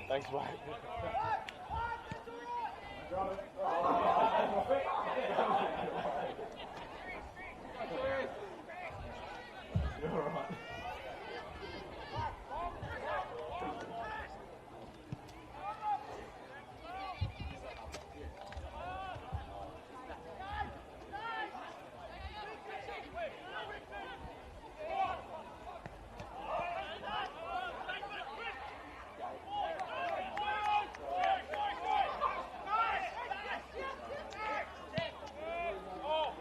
Thanks, mate. You're all right. Oh!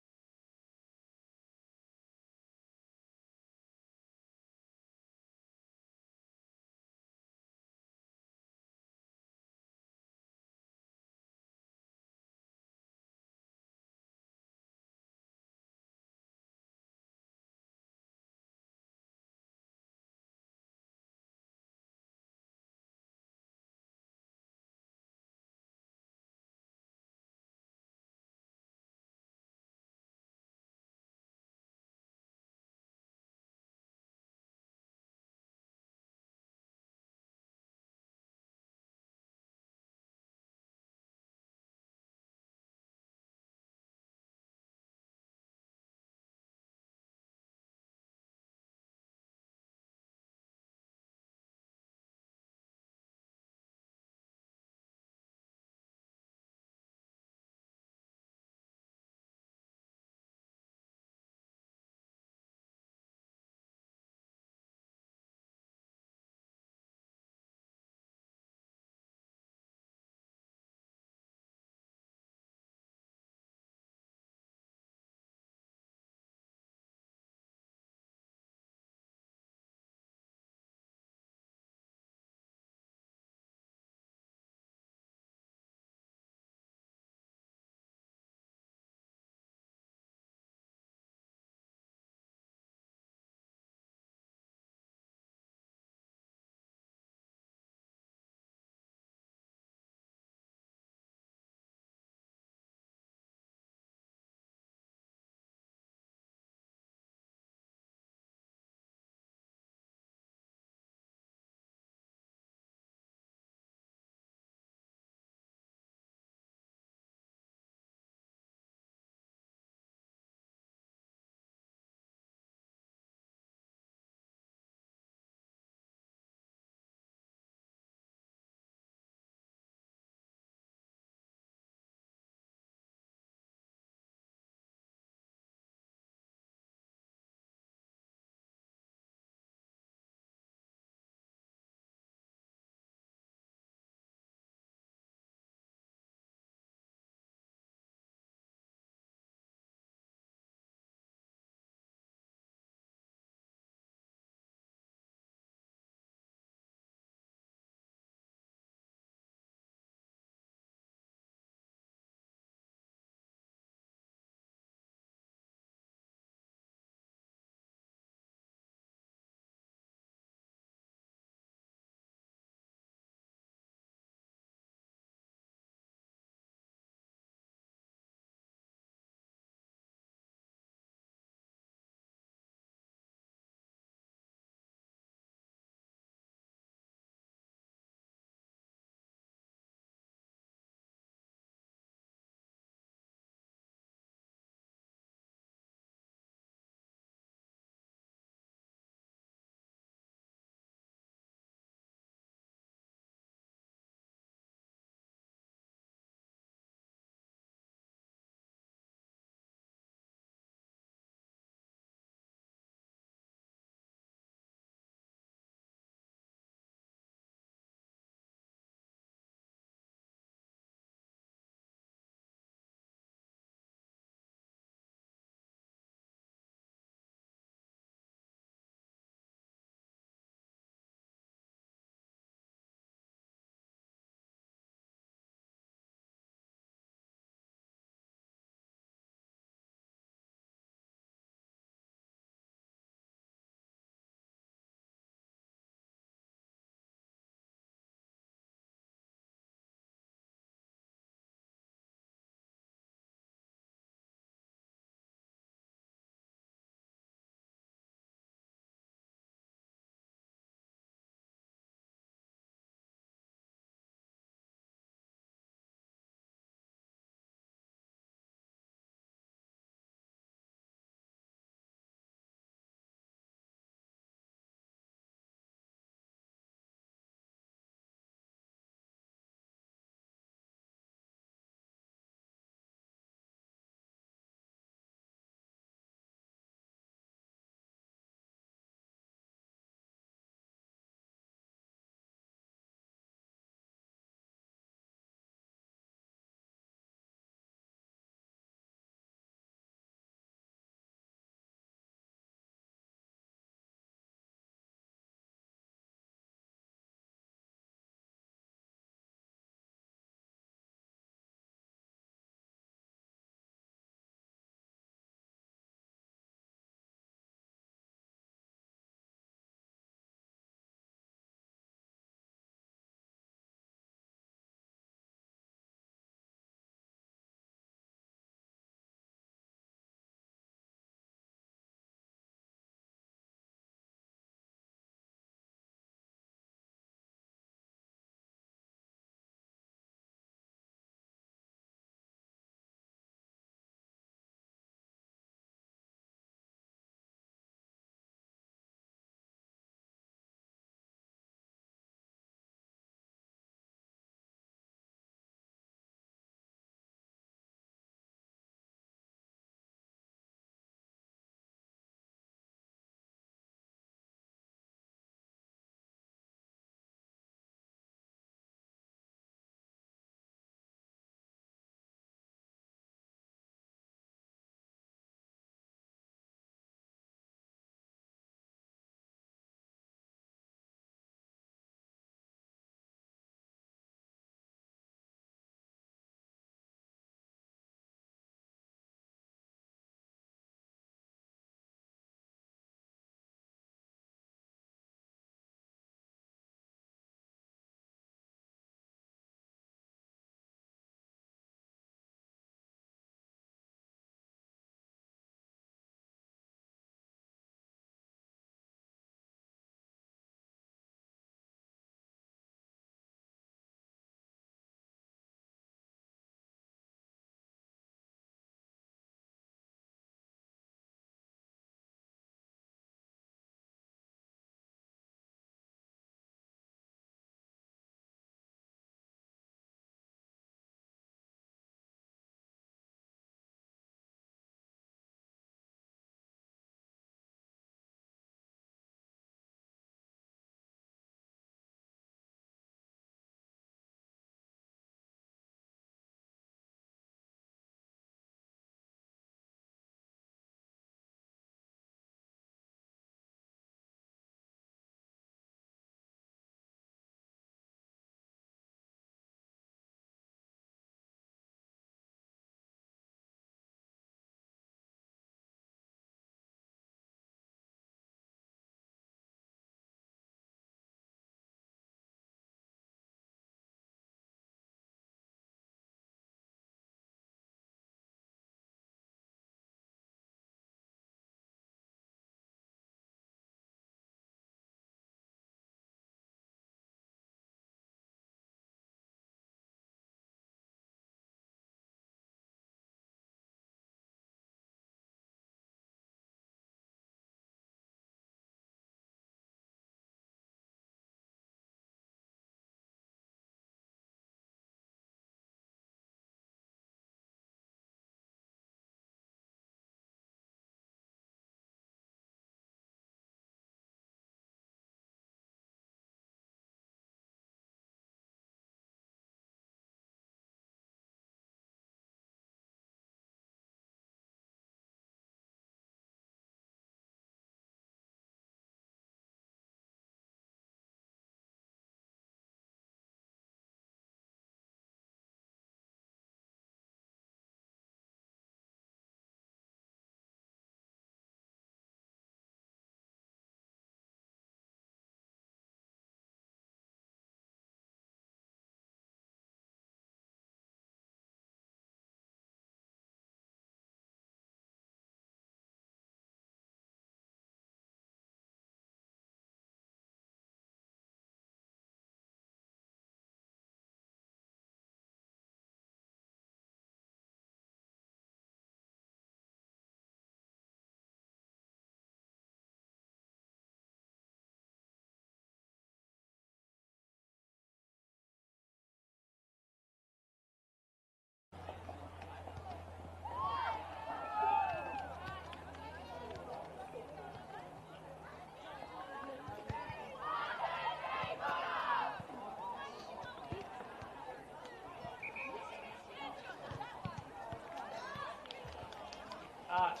Arch,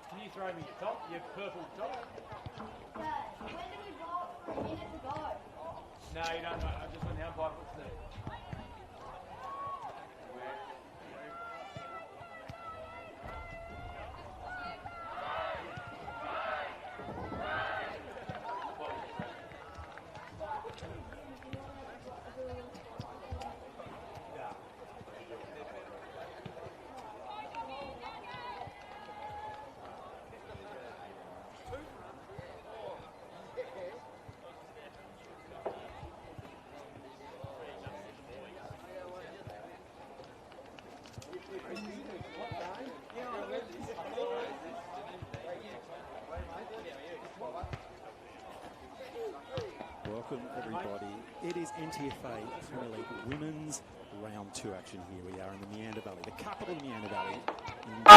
can you throw me your top, your purple top? When do we vote? Minute to go. No, you don't know. I just went down 5 foot there. Welcome everybody. It is NTFA Premier League Women's Round 2 action here. We are in the Meander Valley, the capital of Meander Valley. For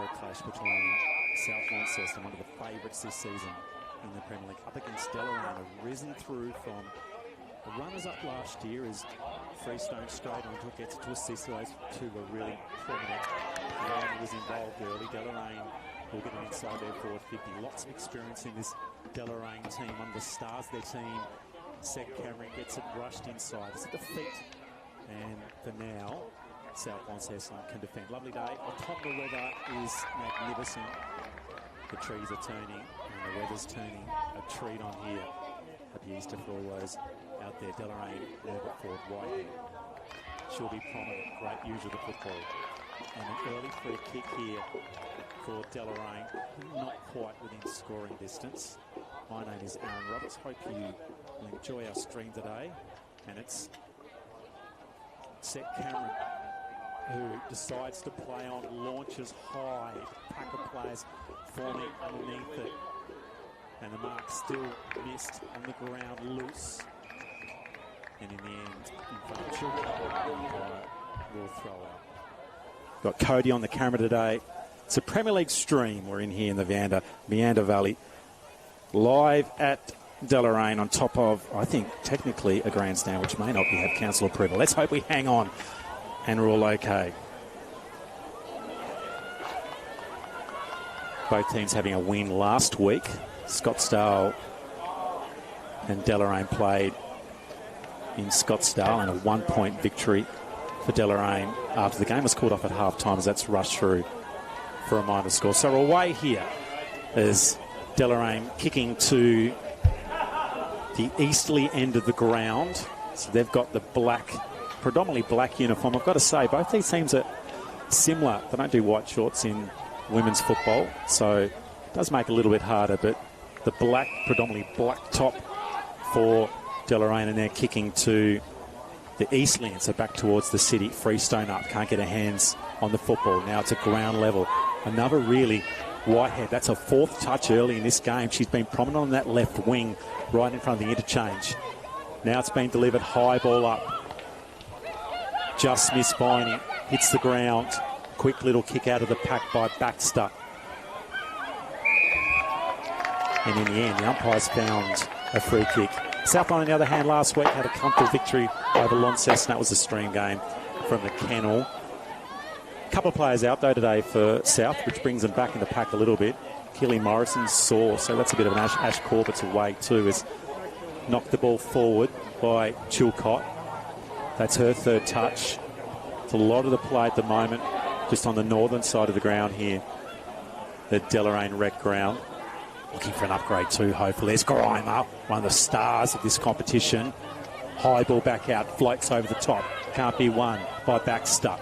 a clash between South Launceston, one of the favourites this season in the Premier League, up against Deloraine, have risen through from the runners-up last year as Freestone straight on to gets to assist. Those two were really prominent. Deloraine was involved early. Deloraine will get an inside there for 50. Lots of experience in this Deloraine team. One of the stars of their team, Seth Cameron, gets it rushed inside. It's a defeat. And for now, South Launceston can defend. Lovely day. On top, the weather is magnificent. The trees are turning and the weather's turning a treat on here. Happy Easter for all those out there. Deloraine, Herbert Ford, Whitehead. She'll be prominent. Great user of the football. And an early free kick here for Deloraine. Not quite within scoring distance. My name is Aaron Roberts. Hope you will enjoy our stream today. And it's Seth Cameron who decides to play on, launches high. Pack of players forming underneath it. And the mark still missed on the ground, loose. And in the end, Infantry will throw out. Got Cody on the camera today. It's a Premier League stream. We're in here in the Meander Valley. Live at Deloraine on top of, I think, technically a grandstand, which may not have council approval. Let's hope we hang on and we're all okay. Both teams having a win last week. Scottsdale and Deloraine played in Scottsdale, and a 1-point victory for Deloraine after the game was called off at half-time as that's rushed through for a minor score. So we're away here as Deloraine kicking to the easterly end of the ground. So they've got the predominantly black uniform. I've got to say, both these teams are similar. They don't do white shorts in women's football, so it does make it a little bit harder, but the predominantly black top for Deloraine, and they're kicking to the east land, so back towards the city. Freestone up, can't get her hands on the football. Now it's a ground level. Another really Whitehead. That's her 4th touch early in this game. She's been prominent on that left wing, right in front of the interchange. Now it's been delivered, high ball up. Just missed Biney, hits the ground. Quick little kick out of the pack by Baxter. And in the end, the umpires found a free kick. Southline, on the other hand, last week had a comfortable victory over Launceston. That was a stream game from the kennel. A couple of players out, though, today for South, which brings them back in the pack a little bit. Keely Morrison's sore, so that's a bit of an Ash Corbett's away too, has knocked the ball forward by Chilcott. That's her 3rd touch. It's a lot of the play at the moment, just on the northern side of the ground here, the Deloraine rec ground. Looking for an upgrade too, hopefully. There's Grimer, one of the stars of this competition. High ball back out, floats over the top. Can't be won by Baxter.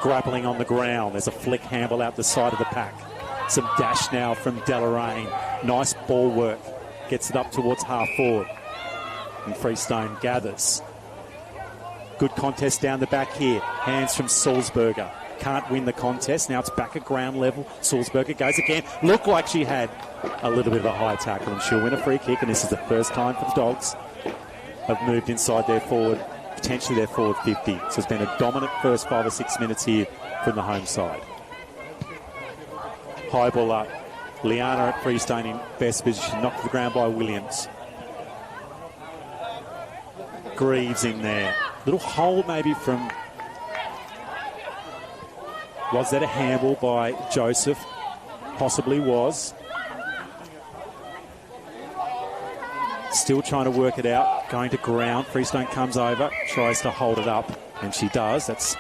Grappling on the ground. There's a flick handball out the side of the pack. Some dash now from Deloraine. Nice ball work. Gets it up towards half forward. And Freestone gathers. Good contest down the back here. Hands from Salzberger. Can't win the contest. Now it's back at ground level. Salzberger goes again. Looked like she had a little bit of a high tackle, and she'll win a free kick. And this is the first time for the Dogs have moved inside their forward, potentially their forward 50. So it's been a dominant first 5 or 6 minutes here from the home side. High ball up. Liana at Freestone in best position. Knocked to the ground by Williams. Greaves in there. Little hole maybe from Was that a handball by Joseph? Possibly was. Still trying to work it out. Going to ground. Freestone comes over, tries to hold it up, and she does. That's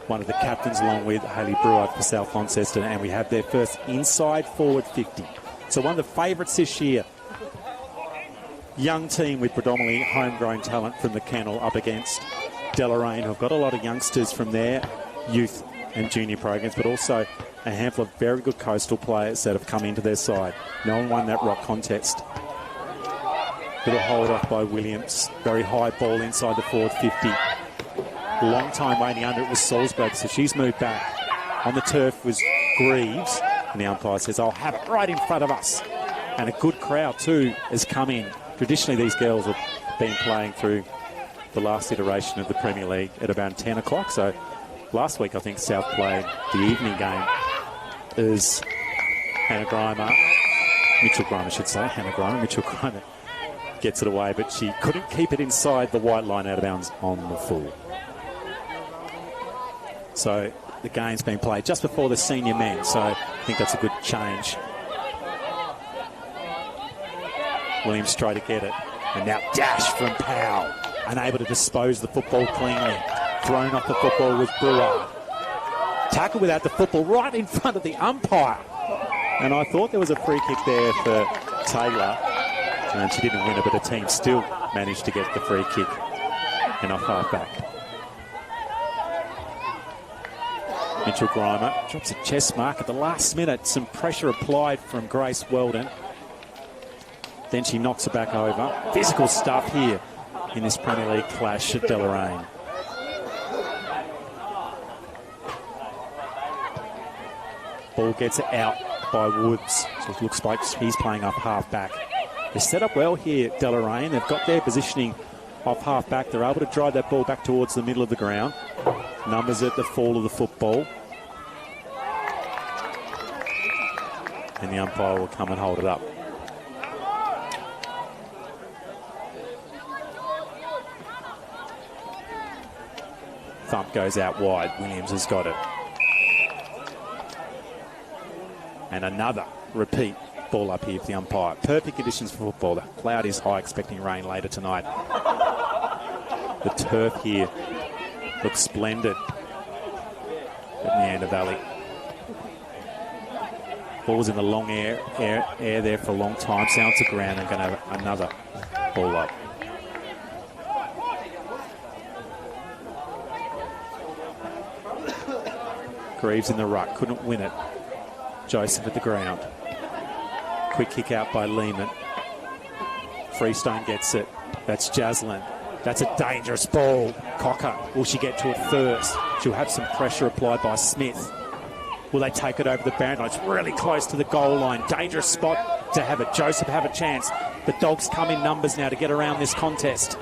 one of the captains along with Hayley Brewer for South Launceston, and we have their first inside forward 50. So one of the favourites this year. Young team with predominantly homegrown talent from the Kennel up against Deloraine, who've got a lot of youngsters from their youth and junior programs, but also a handful of very good coastal players that have come into their side. No one won that rock contest. Little hold off by Williams. Very high ball inside the forward 50. Long time waiting under it was Salzburg, so she's moved back. On the turf was Greaves, and the umpire says, I'll have it right in front of us. And a good crowd too has come in. Traditionally these girls have been playing through the last iteration of the Premier League at about 10 o'clock. So last week I think South played the evening game as Mitchell Grimer, Mitchell Grimer gets it away, but she couldn't keep it inside the white line out of bounds on the full. So the game's been played just before the senior men, so I think that's a good change. Williams tried to get it, and now dash from Powell, unable to dispose the football cleanly. Thrown off the football with Brewer. Tackle without the football right in front of the umpire. And I thought there was a free kick there for Taylor, and she didn't win it, but the team still managed to get the free kick and off half back. Mitchell Grimer drops a chest mark at the last minute. Some pressure applied from Grace Weldon. Then she knocks it back over. Physical stuff here in this Premier League clash at Deloraine. Ball gets out by Woods. So it looks like he's playing up half back. They're set up well here, Deloraine. They've got their positioning off half back. They're able to drive that ball back towards the middle of the ground. Numbers at the fall of the football. And the umpire will come and hold it up. Thump goes out wide. Williams has got it. And another repeat ball up here for the umpire. Perfect conditions for football. The cloud is high, expecting rain later tonight. The turf here looks splendid at Neander Valley. Ball's in the long air there for a long time. Sounds to ground and going to have another ball up. Greaves in the ruck, couldn't win it. Joseph at the ground. Quick kick out by Lehman. Freestone gets it. That's Jaslyn. That's a dangerous ball. Cocker, will she get to it first? She'll have some pressure applied by Smith. Will they take it over the boundary? It's really close to the goal line. Dangerous spot to have it. Joseph have a chance. The Dogs come in numbers now to get around this contest.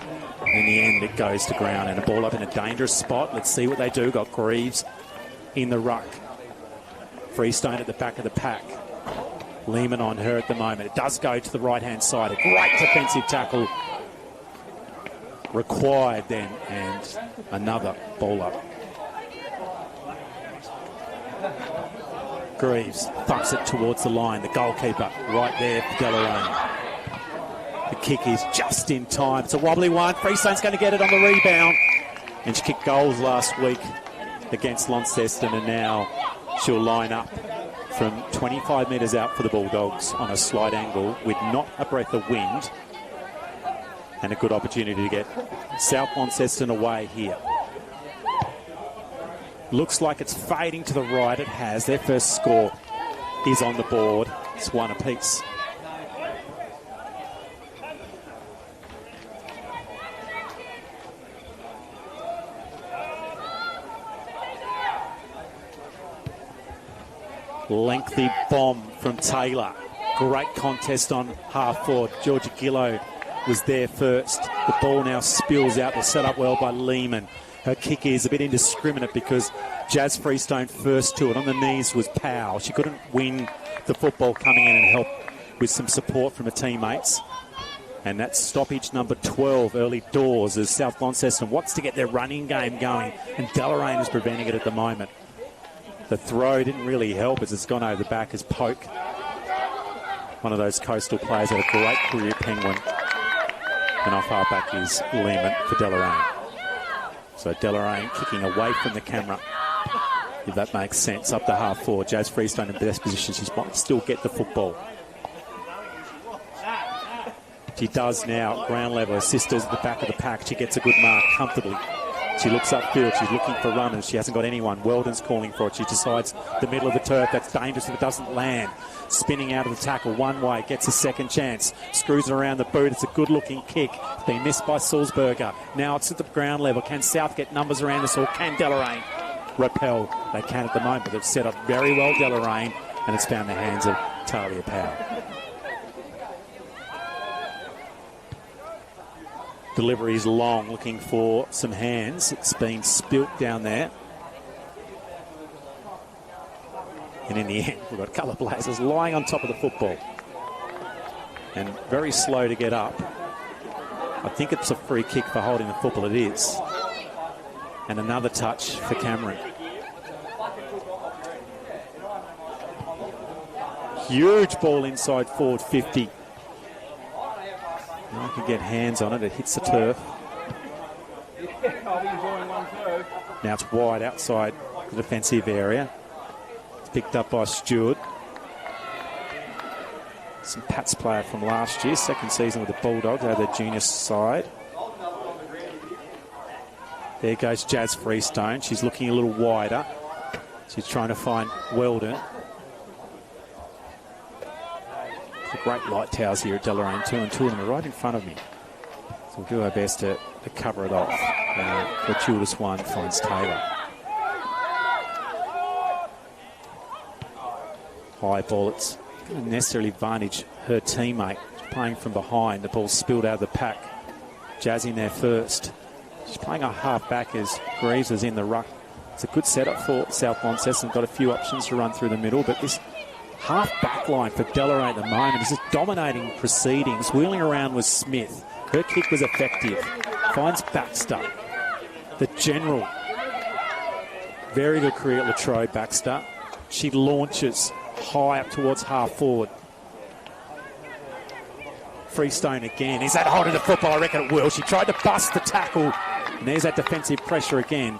In the end, it goes to ground and a ball up in a dangerous spot. Let's see what they do. Got Greaves in the ruck. Freestone at the back of the pack. Lehman on her at the moment. It does go to the right-hand side. A great defensive tackle required then, and another ball up. Greaves thumps it towards the line. The goalkeeper right there for Deloraine. The kick is just in time. It's a wobbly one. Freestone's going to get it on the rebound. And she kicked goals last week against Launceston, and now she'll line up from 25 metres out for the Bulldogs on a slight angle with not a breath of wind, and a good opportunity to get South Launceston away here. Looks like it's fading to the right. It has. Their first score is on the board. It's one apiece. Lengthy bomb from Taylor. Great contest on half forward. Georgia Gillow was there first. The ball now spills out. They're set up well by Lehman. Her kick is a bit indiscriminate because Jazz Freestone first to it. On the knees was Powell. She couldn't win the football coming in and help with some support from her teammates. And that's stoppage number 12 early doors as South Launceston wants to get their running game going. And Deloraine is preventing it at the moment. The throw didn't really help as it's gone over the back as Poke. One of those coastal players had a great career, Penguin. And off halfback is Lehman for Deloraine. So Deloraine kicking away from the camera, if that makes sense, up to half forward. Jazz Freestone in the best position. She might still get the football. She does now, ground level. Her sister's at the back of the pack. She gets a good mark comfortably. She looks upfield. She's looking for runners. She hasn't got anyone. Weldon's calling for it. She decides the middle of the turf. That's dangerous if it doesn't land. Spinning out of the tackle one way. Gets a second chance. Screws it around the boot. It's a good-looking kick. Been missed by Sulzberger. Now it's at the ground level. Can South get numbers around this, or can Deloraine repel? They can at the moment, but they've set up very well, Deloraine, and it's found the hands of Talia Powell. Delivery is long, looking for some hands. It's been spilt down there. And in the end, we've got a couple of Blazers lying on top of the football. And very slow to get up. I think it's a free kick for holding the football. It is. And another touch for Cameron. Huge ball inside forward 50. I can get hands on it. It hits the turf. Now it's wide outside the defensive area. It's picked up by Stewart. Some Pats player from last year, second season with the Bulldogs, out of their junior side. There goes Jazz Freestone. She's looking a little wider. She's trying to find Weldon. The great light towers here at Deloraine, 2 and 2 of them are right in front of me. So we'll do our best to cover it off. Fortuitous one finds Taylor. High ball, it's going to necessarily advantage her teammate. She's playing from behind, the ball spilled out of the pack. Jazz in there first. She's playing a half back as Greaves is in the ruck. It's a good setup for South Launceston. Got a few options to run through the middle, but this half back line for Deloraine at the moment is just dominating proceedings. Wheeling around was Smith. Her kick was effective. Finds Baxter. The general. Very good career at Latrobe, Baxter. She launches high up towards half forward. Freestone again. Is that holding the football? I reckon it will. She tried to bust the tackle. And there's that defensive pressure again.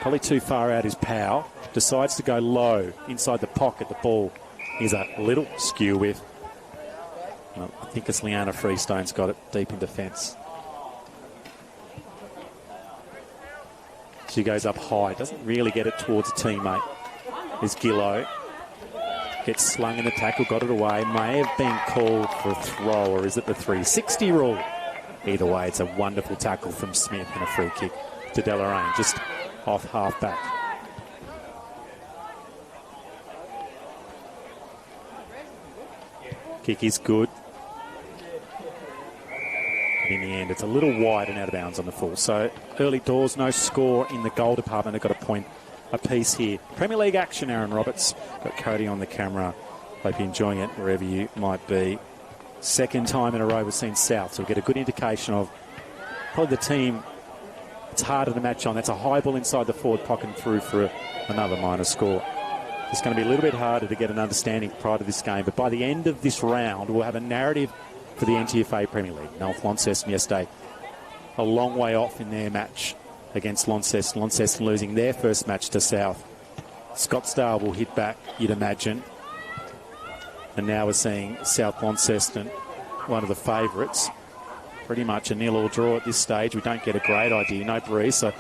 Probably too far out is Powell. Decides to go low inside the pocket. The ball is a little skew with. Well, I think it's Leanna Freestone's got it deep in defence. She goes up high. Doesn't really get it towards a teammate. Is Gillow. Gets slung in the tackle. Got it away. May have been called for a throw, or is it the 360 rule? Either way, it's a wonderful tackle from Smith and a free kick to Deloraine. Just off half back. Kick is good. But in the end, it's a little wide and out of bounds on the full. So early doors, no score in the goal department. They've got a point apiece here. Premier League action, Aaron Roberts. Got Cody on the camera. Hope you're enjoying it wherever you might be. Second time in a row we've seen South. So we'll get a good indication of probably the team it's harder to match on. That's a high ball inside the forward pocket and through for another minor score. It's going to be a little bit harder to get an understanding prior to this game, but by the end of this round, we'll have a narrative for the NTFAW Premier League. North Launceston yesterday, a long way off in their match against Launceston. Launceston losing their first match to South. Scottsdale will hit back, you'd imagine. And now we're seeing South Launceston, one of the favourites. Pretty much a 0-0 draw at this stage. We don't get a great idea. No breeze, so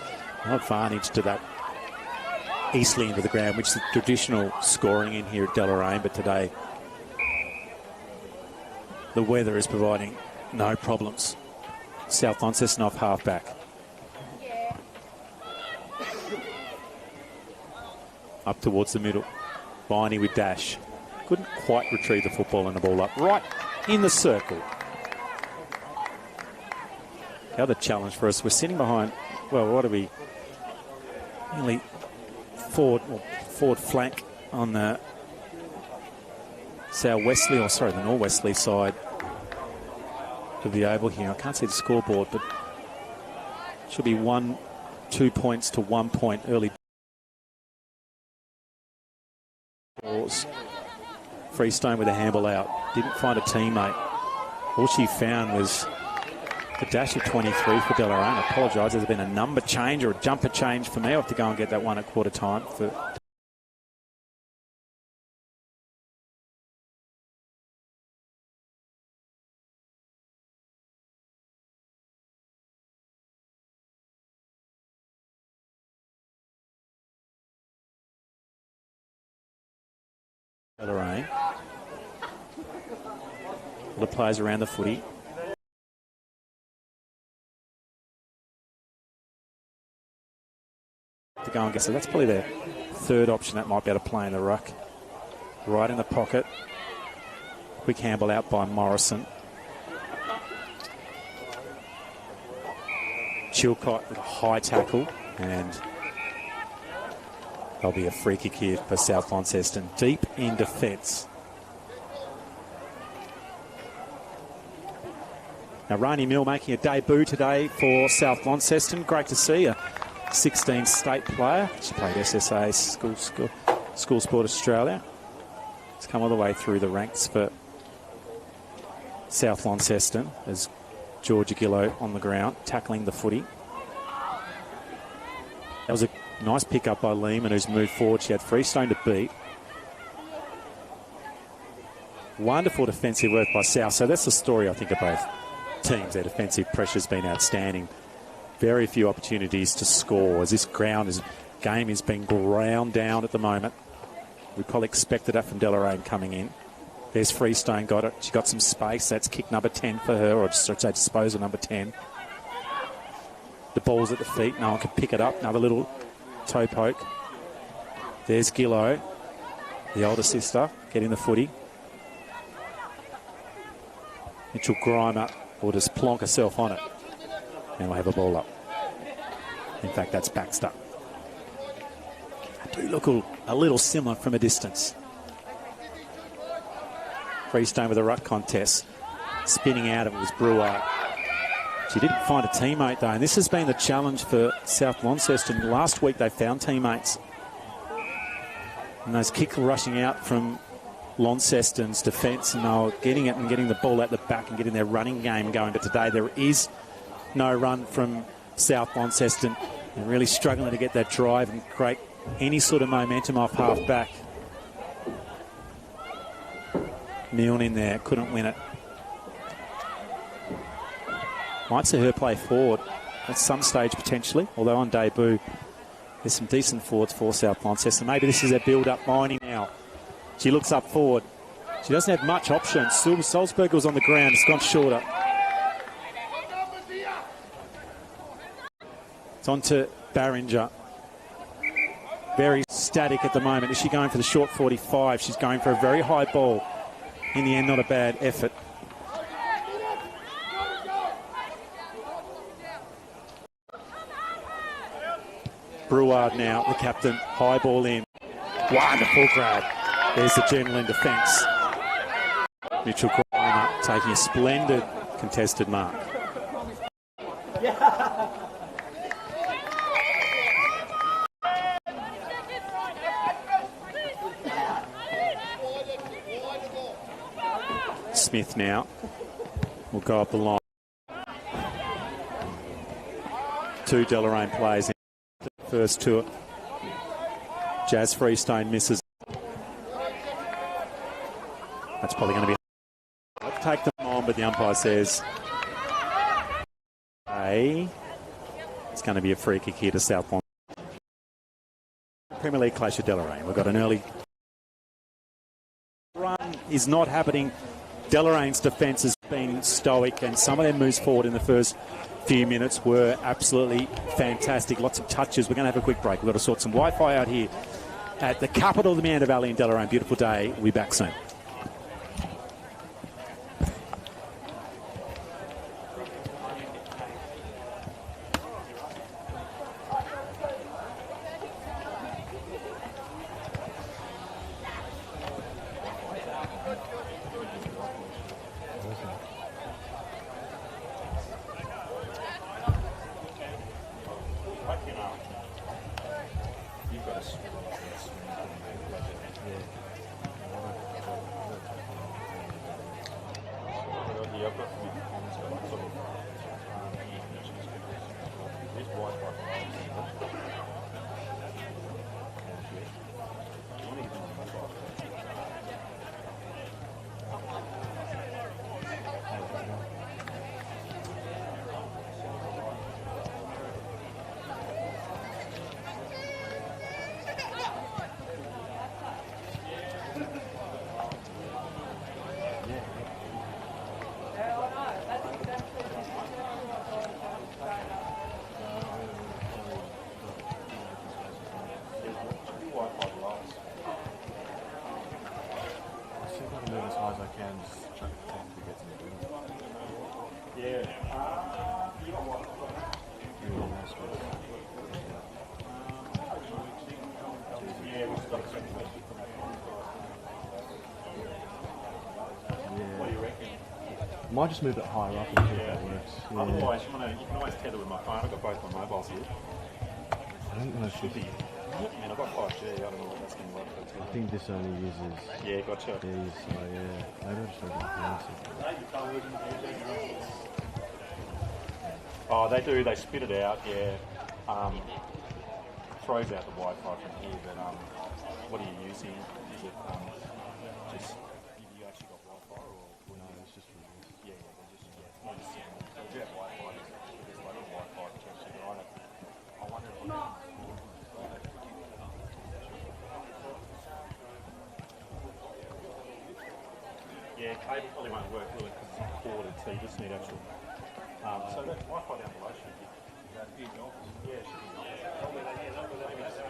no advantage to that eastly into the ground, which is the traditional scoring in here at Deloraine, but today the weather is providing no problems. South Launceston off half-back. Up towards the middle. Viney with dash. Couldn't quite retrieve the football and the ball up. Right in the circle. The other challenge for us, we're sitting behind, well, what are we? Nearly forward flank on the southwesterly, or sorry, the northwesterly side of the oval here. I can't see the scoreboard, but it should be 1-2 2 points to 1 point early. Freestone with a handball out. Didn't find a teammate. All she found was the dash of 23 for Deloraine. I apologise. There's been a number change or a jumper change for me. I have to go and get that one at quarter time. For Deloraine. All the players around the footy. To go and get, so that's probably their third option that might be able to play in the ruck. Right in the pocket. Quick handball out by Morrison. Chilcott with a high tackle, and there'll be a free kick here for South Launceston. Deep in defence. Now Rani Mill making a debut today for South Launceston. Great to see a 16 state player. She played SSA, School Sport Australia. It's come all the way through the ranks for South Launceston as Georgia Gillow on the ground tackling the footy. That was a nice pick up by Lehman, who's moved forward. She had Freestone to beat. Wonderful defensive work by South. So that's the story, I think, of both teams. Their defensive pressure's been outstanding. Very few opportunities to score as this game is being ground down at the moment. We probably expected that from Deloraine coming in. There's Freestone, got it. She got some space. That's kick number 10 for her, or just say disposal number 10. The ball's at the feet. No one can pick it up. Another little toe poke. There's Gillow, the older sister, getting the footy. Mitchell Grimer will just plonk herself on it. And we'll have a ball up. In fact, that's Baxter. They do look a little similar from a distance. Freestone with a ruck contest. Spinning out of it was Brewer. She didn't find a teammate though, and this has been the challenge for South Launceston. Last week they found teammates. And those kicks were rushing out from Launceston's defence, and they were getting it and getting the ball at the back and getting their running game going. But today there is no run from South Launceston. They're really struggling to get that drive and create any sort of momentum off half back. Milne in there, couldn't win it. Might see her play forward at some stage potentially, although on debut there's some decent forwards for South Launceston. Maybe this is a build-up Miney now. She looks up forward. She doesn't have much option. Salzberger was on the ground. It's gone shorter. It's on to Barringer. Very static at the moment. Is she going for the short 45? She's going for a very high ball. In the end, not a bad effort. Breward now, the captain. High ball in. Wonderful grab. There's the general in defence. Mitchell Grimer taking a splendid contested mark. Smith now will go up the line. Two Deloraine players in the first two. Jazz Freestone misses. That's probably going to be... Let's take them on, but the umpire says... Hey, it's going to be a free kick here to South Launceston. Premier League clash of Deloraine. We've got an early... Run is not happening. Deloraine's defence has been stoic, and some of their moves forward in the first few minutes were absolutely fantastic. Lots of touches. We're going to have a quick break. We've got to sort some Wi-Fi out here at the capital of the Meander Valley in Deloraine. Beautiful day. We'll be back soon. Might just move it higher up and see if that works. Yeah. Otherwise, you can always tether with my phone. I've got both my mobiles here. I don't know if this, I mean, I've got 5G. I don't know what that's going to work for. I think this only uses Yeah, gotcha. these, so yeah. Maybe I'll just open the Oh, they do. They spit it out. Yeah. Throws out the Wi-Fi from here. But what are you using? Is it just? You actually got Wi-Fi or No, it's just really this. Yeah, they're just no, just so do you have Wi-Fi? There's local Wi-Fi potentially. I wonder if yeah, cable probably won't work really because it's not corded, so you just need actual. So that Wi-Fi down below should be. Yeah, it should be. Maybe just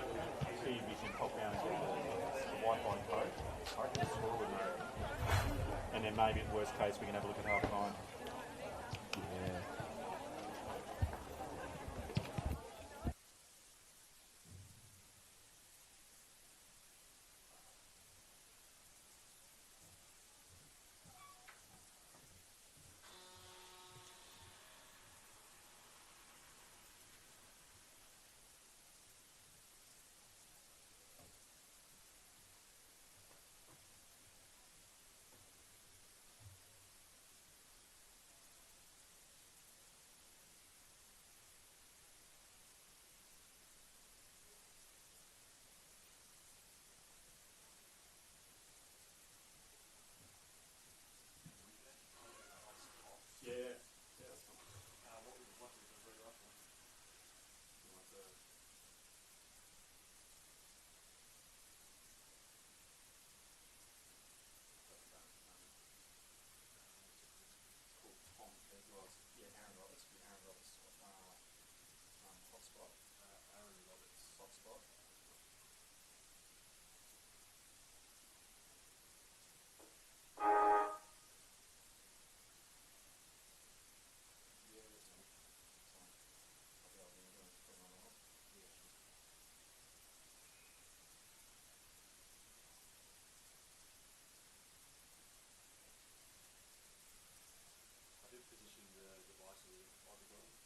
see if you can pop down and get the Wi-Fi code. I reckon the store would know. And then maybe at worst case we can have a look at half time. Yeah.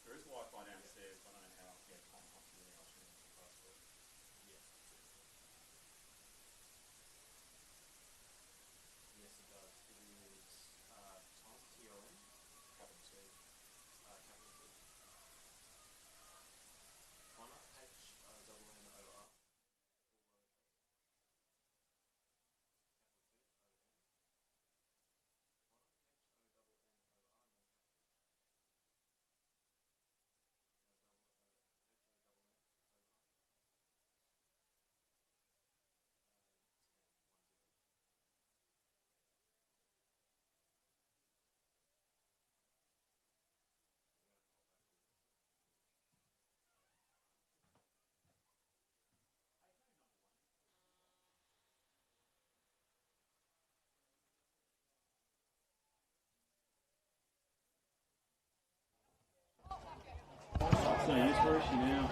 There is Wi-Fi downstairs, but I don't know how. Yeah, Tom wants to really ask me the password. Yes, that's it. Yes, it does. It is Tom TOM, capital T, capital T. Connor HNNOR. It's no use for us now.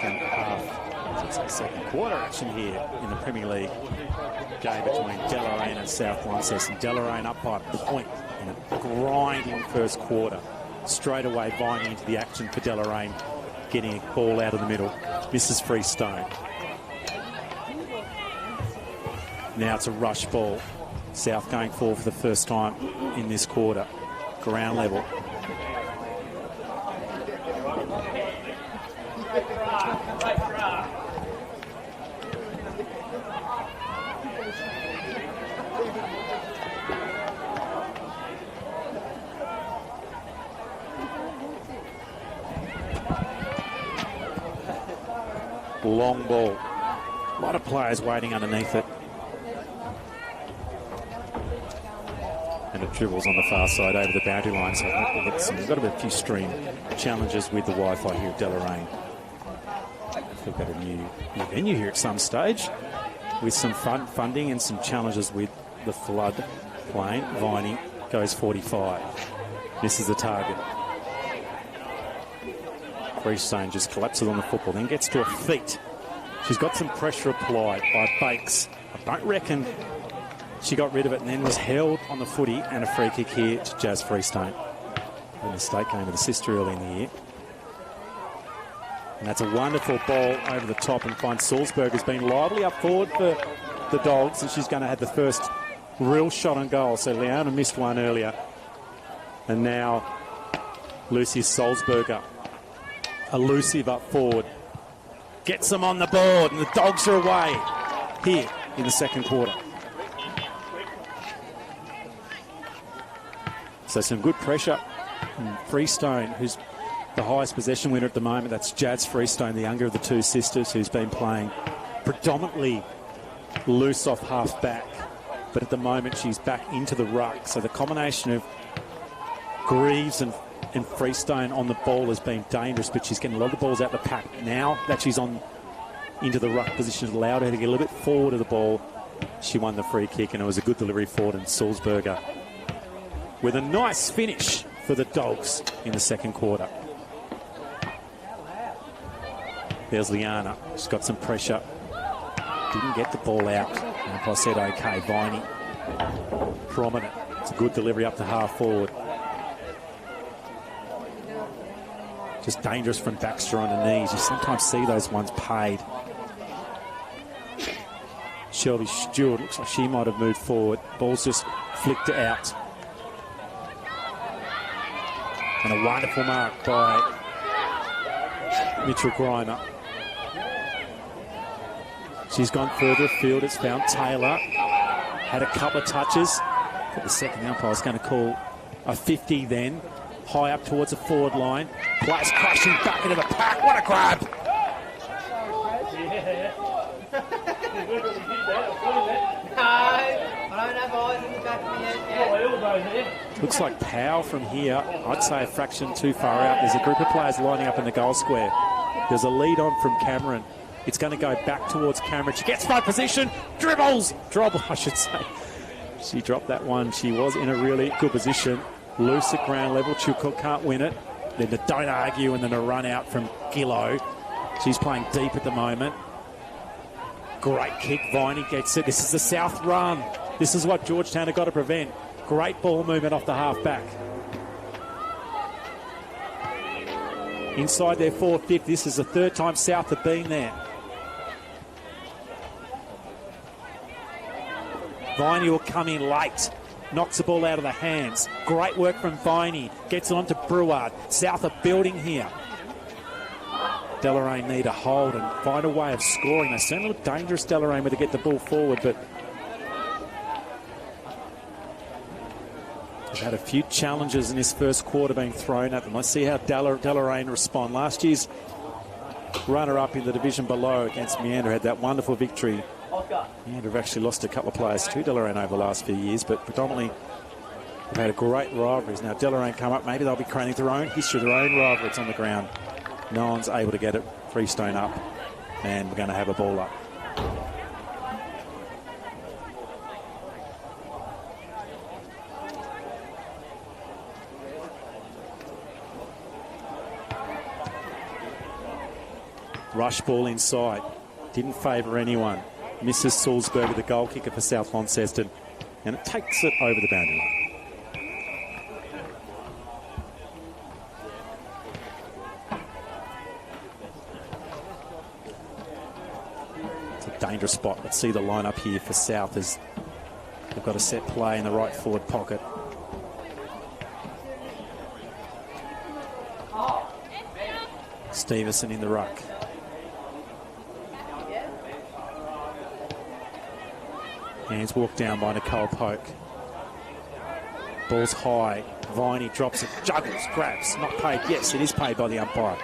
second half, second quarter action here in the Premier League game between Deloraine and South Launceston. Deloraine up by a point in a grinding first quarter. Straight away, Viney into the action for Deloraine, getting a ball out of the middle. Misses Freestone. Now it's a rush ball. South going forward for the first time in this quarter. Ground level. Long ball. A lot of players waiting underneath it. And it dribbles on the far side over the boundary line. So I think we've got a few stream challenges with the Wi-Fi here at Deloraine. We've got a new venue here at some stage with some funding and some challenges with the flood plane. Viney goes 45. Misses the target. Freestone just collapses on the football, then gets to her feet. She's got some pressure applied by Bakes. I don't reckon she got rid of it and then was held on the footy, and a free kick here to Jazz Freestone. A mistake going to the sister early in the year. And that's a wonderful ball over the top, and finds Salzburg has been lively up forward for the Dogs, and she's going to have the first real shot on goal. So Leona missed one earlier. And now Lucy Salzberger, elusive up forward, gets them on the board, and the Dogs are away here in the second quarter. So some good pressure. And Freestone, who's the highest possession winner at the moment, that's Jazz Freestone, the younger of the two sisters, who's been playing predominantly loose off half back, but at the moment she's back into the ruck. So the combination of Greaves and Freestone on the ball has been dangerous, but she's getting a lot of the balls out the pack. Now that she's on into the ruck position, has allowed her to get a little bit forward of the ball. She won the free kick, and it was a good delivery forward, and Salzberger with a nice finish for the Dogs in the second quarter. There's Liana. She's got some pressure. Didn't get the ball out. And if I said okay, Viney prominent. It's a good delivery up to half forward. Just dangerous from Baxter on the knees. You sometimes see those ones paid. Shelby Stewart looks like she might have moved forward. Ball's just flicked out. And a wonderful mark by Mitchell Griner. She's gone further afield. It's found Taylor. Had a couple of touches. But the second umpire's going to call a 50 then. High up towards the forward line. Players crashing back into the pack. What a grab! I don't have eyes in the back of my head yet. Looks like Powell from here. I'd say a fraction too far out. There's a group of players lining up in the goal square. There's a lead on from Cameron. It's going to go back towards Cameron. She gets front position. Dribbles! Drop, I should say. She dropped that one. She was in a really good position. Loose at ground level. Chilcock can't win it. Then the don't argue, and then a run out from Gillow. She's playing deep at the moment. Great kick. Viney gets it. This is the South run. This is what Georgetown have got to prevent. Great ball movement off the half back. Inside their 4/5. This is the third time South have been there. Viney will come in late. Knocks the ball out of the hands. Great work from Viney. Gets it on to Breward. South are building here. Deloraine need a hold and find a way of scoring. They certainly look dangerous, Deloraine, when they get the ball forward, but they've had a few challenges in this first quarter being thrown at them. Let's see how Deloraine respond. Last year's runner-up in the division below against Meander had that wonderful victory. Meander have actually lost a couple of players to Deloraine over the last few years, but predominantly they've had a great rivalries. Now Deloraine come up, maybe they'll be creating their own history, their own rivalries on the ground. No one's able to get it. Freestone up, and we're going to have a ball up. Rush ball inside. Didn't favour anyone. Misses Salzburger, the goal kicker for South Launceston. And it takes it over the boundary line. It's a dangerous spot. Let's see the line-up here for South as they've got a set play in the right forward pocket. Stevenson in the ruck. Hands walked down by Nicole Polk. Ball's high. Viney drops it, juggles, grabs. Not paid. Yes, it is paid by the umpire.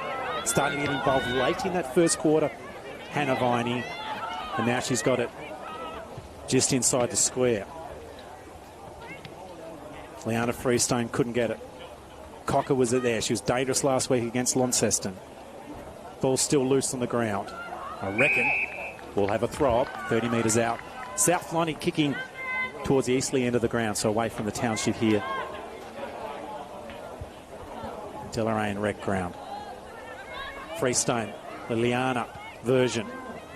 Starting to get involved late in that first quarter. Hannah Viney. And now she's got it just inside the square. Liana Freestone couldn't get it. Cocker was there. She was dangerous last week against Launceston. Ball still loose on the ground. I reckon we'll have a throw up 30 metres out. South Lonnie kicking towards the easterly end of the ground, so away from the township here. Deloraine rec ground. Freestone, the Liana version.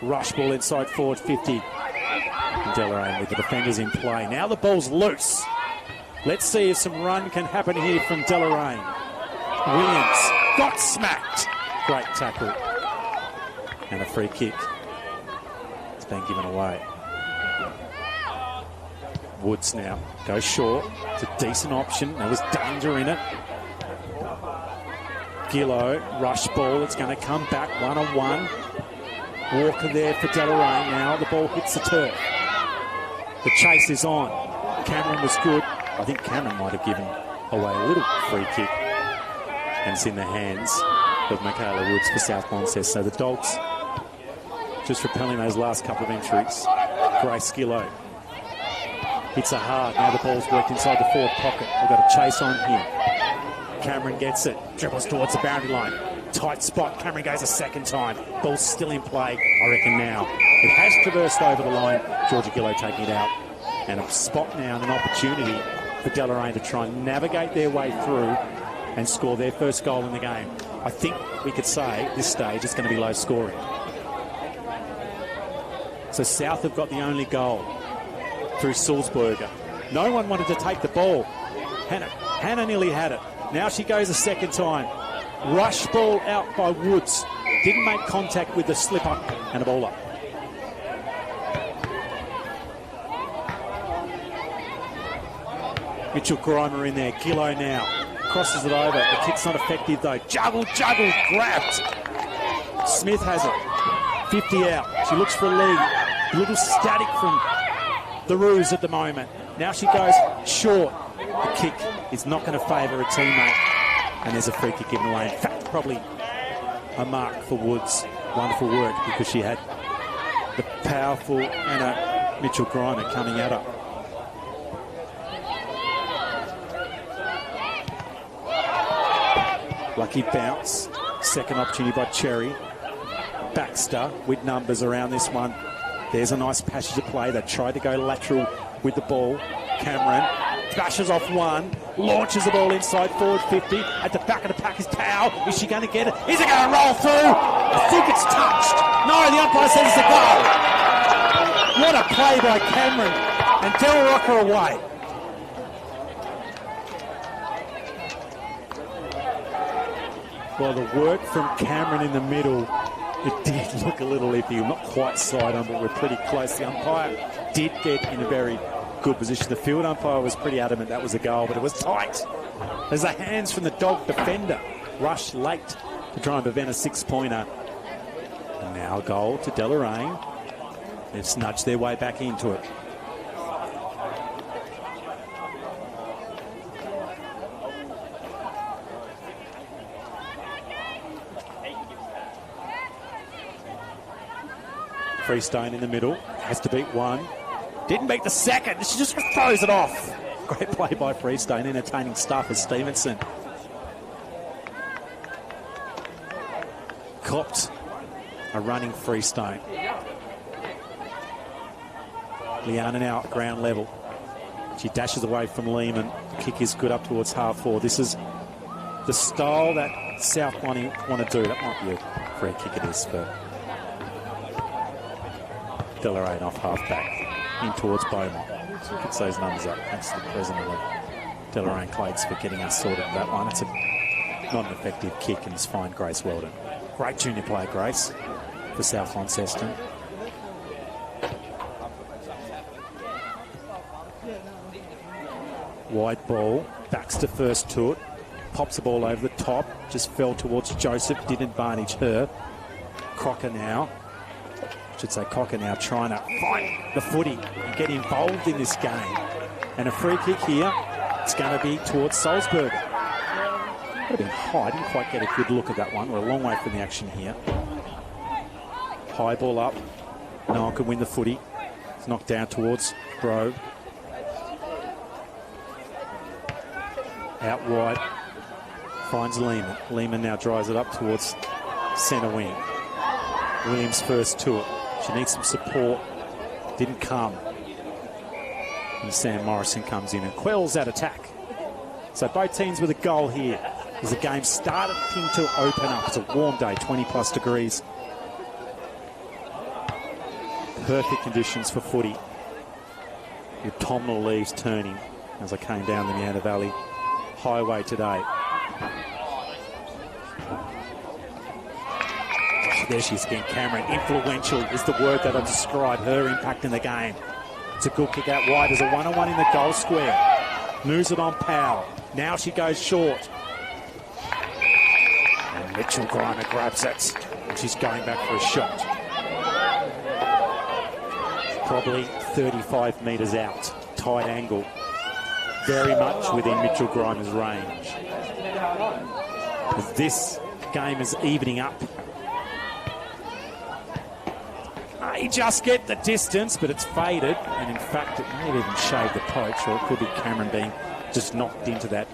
Rush ball inside forward 50. And Deloraine with the defenders in play. Now the ball's loose. Let's see if some run can happen here from Deloraine. Williams got smacked. Great tackle. And a free kick. It's been given away. Woods now goes short. It's a decent option. There was danger in it. Gillow, rush ball. It's going to come back 1-on-1. Walker there for Deloraine now. The ball hits the turf. The chase is on. Cameron was good. I think Cameron might have given away a little free kick. And it's in the hands of Michaela Woods for South Launceston. So the Dogs just repelling those last couple of entries. Grace Gillow hits her hard. Now the ball's worked inside the forward pocket. We've got a chase on here. Cameron gets it. Dribbles towards the boundary line. Tight spot. Cameron goes a second time. Ball's still in play, I reckon now. It has traversed over the line. Georgia Gillow taking it out. And a spot now and an opportunity for Deloraine to try and navigate their way through and score their first goal in the game. I think we could say at this stage it's going to be low scoring. So South have got the only goal through Salzburger. No one wanted to take the ball. Hannah nearly had it. Now she goes a second time. Rush ball out by Woods. Didn't make contact with the slipper and a ball up. Mitchell Grimer in there. Gillow now. Crosses it over. The kick's not effective though. Juggle, grabbed. Smith has it. 50 out. She looks for a lead. A little static from the Roos at the moment. Now she goes short. The kick is not going to favour a teammate. And there's a free kick given away. In fact, probably a mark for Woods. Wonderful work because she had the powerful Anna Mitchell Grimer coming at her. Lucky bounce. Second opportunity by Cherry. Baxter with numbers around this one. There's a nice passage of play. They tried to go lateral with the ball. Cameron bashes off one. Launches the ball inside forward 50. At the back of the pack is Powell. Is she going to get it? Is it going to roll through? I think it's touched. No, the umpire says it's a goal. What a play by Cameron. And Del Rocker away. Well, the work from Cameron in the middle, it did look a little iffy. We're not quite side on, but we're pretty close. The umpire did get in a very good position. The field umpire was pretty adamant that was a goal, but it was tight. There's the hands from the Dog defender. Rush late to try and prevent a six-pointer. And now a goal to Deloraine. They've snudged their way back into it. Freestone in the middle, has to beat one. Didn't beat the second, she just throws it off. Great play by Freestone, entertaining stuff as Stevenson. Copped a running Freestone. Liana now at ground level. She dashes away from Lehman. The kick is good up towards half forward. This is the style that South want to do. That might be a free kick it is for Deloraine off half-back in towards Beaumont. Gets those numbers up. Thanks to the president of Deloraine Clates for getting us sorted with that one. It's not an effective kick, and it's fine, Grace Weldon. Great junior player, Grace, for South Launceston. Wide ball, Baxter first to it, pops the ball over the top, just fell towards Joseph, didn't advantage her. Crocker now trying to find the footy and get involved in this game. And a free kick here, it's going to be towards Salzburg. Would have been high, didn't quite get a good look at that one. We're a long way from the action here. High ball up, no one can win the footy. It's knocked down towards Grove. Out wide, finds Lehman. Lehman now drives it up towards centre wing. Williams first to it. She needs some support. Didn't come. And Sam Morrison comes in and quells that attack. So both teams with a goal here as the game started to open up. It's a warm day, 20+ degrees. Perfect conditions for footy. The autumnal leaves turning as I came down the Meander Valley Highway today. There she is again, Cameron. Influential is the word that I describe her impact in the game. It's a good kick out wide. There's a 1-on-1 in the goal square. Moves it on Powell. Now she goes short. And Mitchell Grimer grabs it. And she's going back for a shot. Probably 35 metres out. Tight angle. Very much within Mitchell Grimer's range. This game is evening up. May just get the distance, but it's faded. And in fact, it may have even shaved the poach, or it could be Cameron being just knocked into that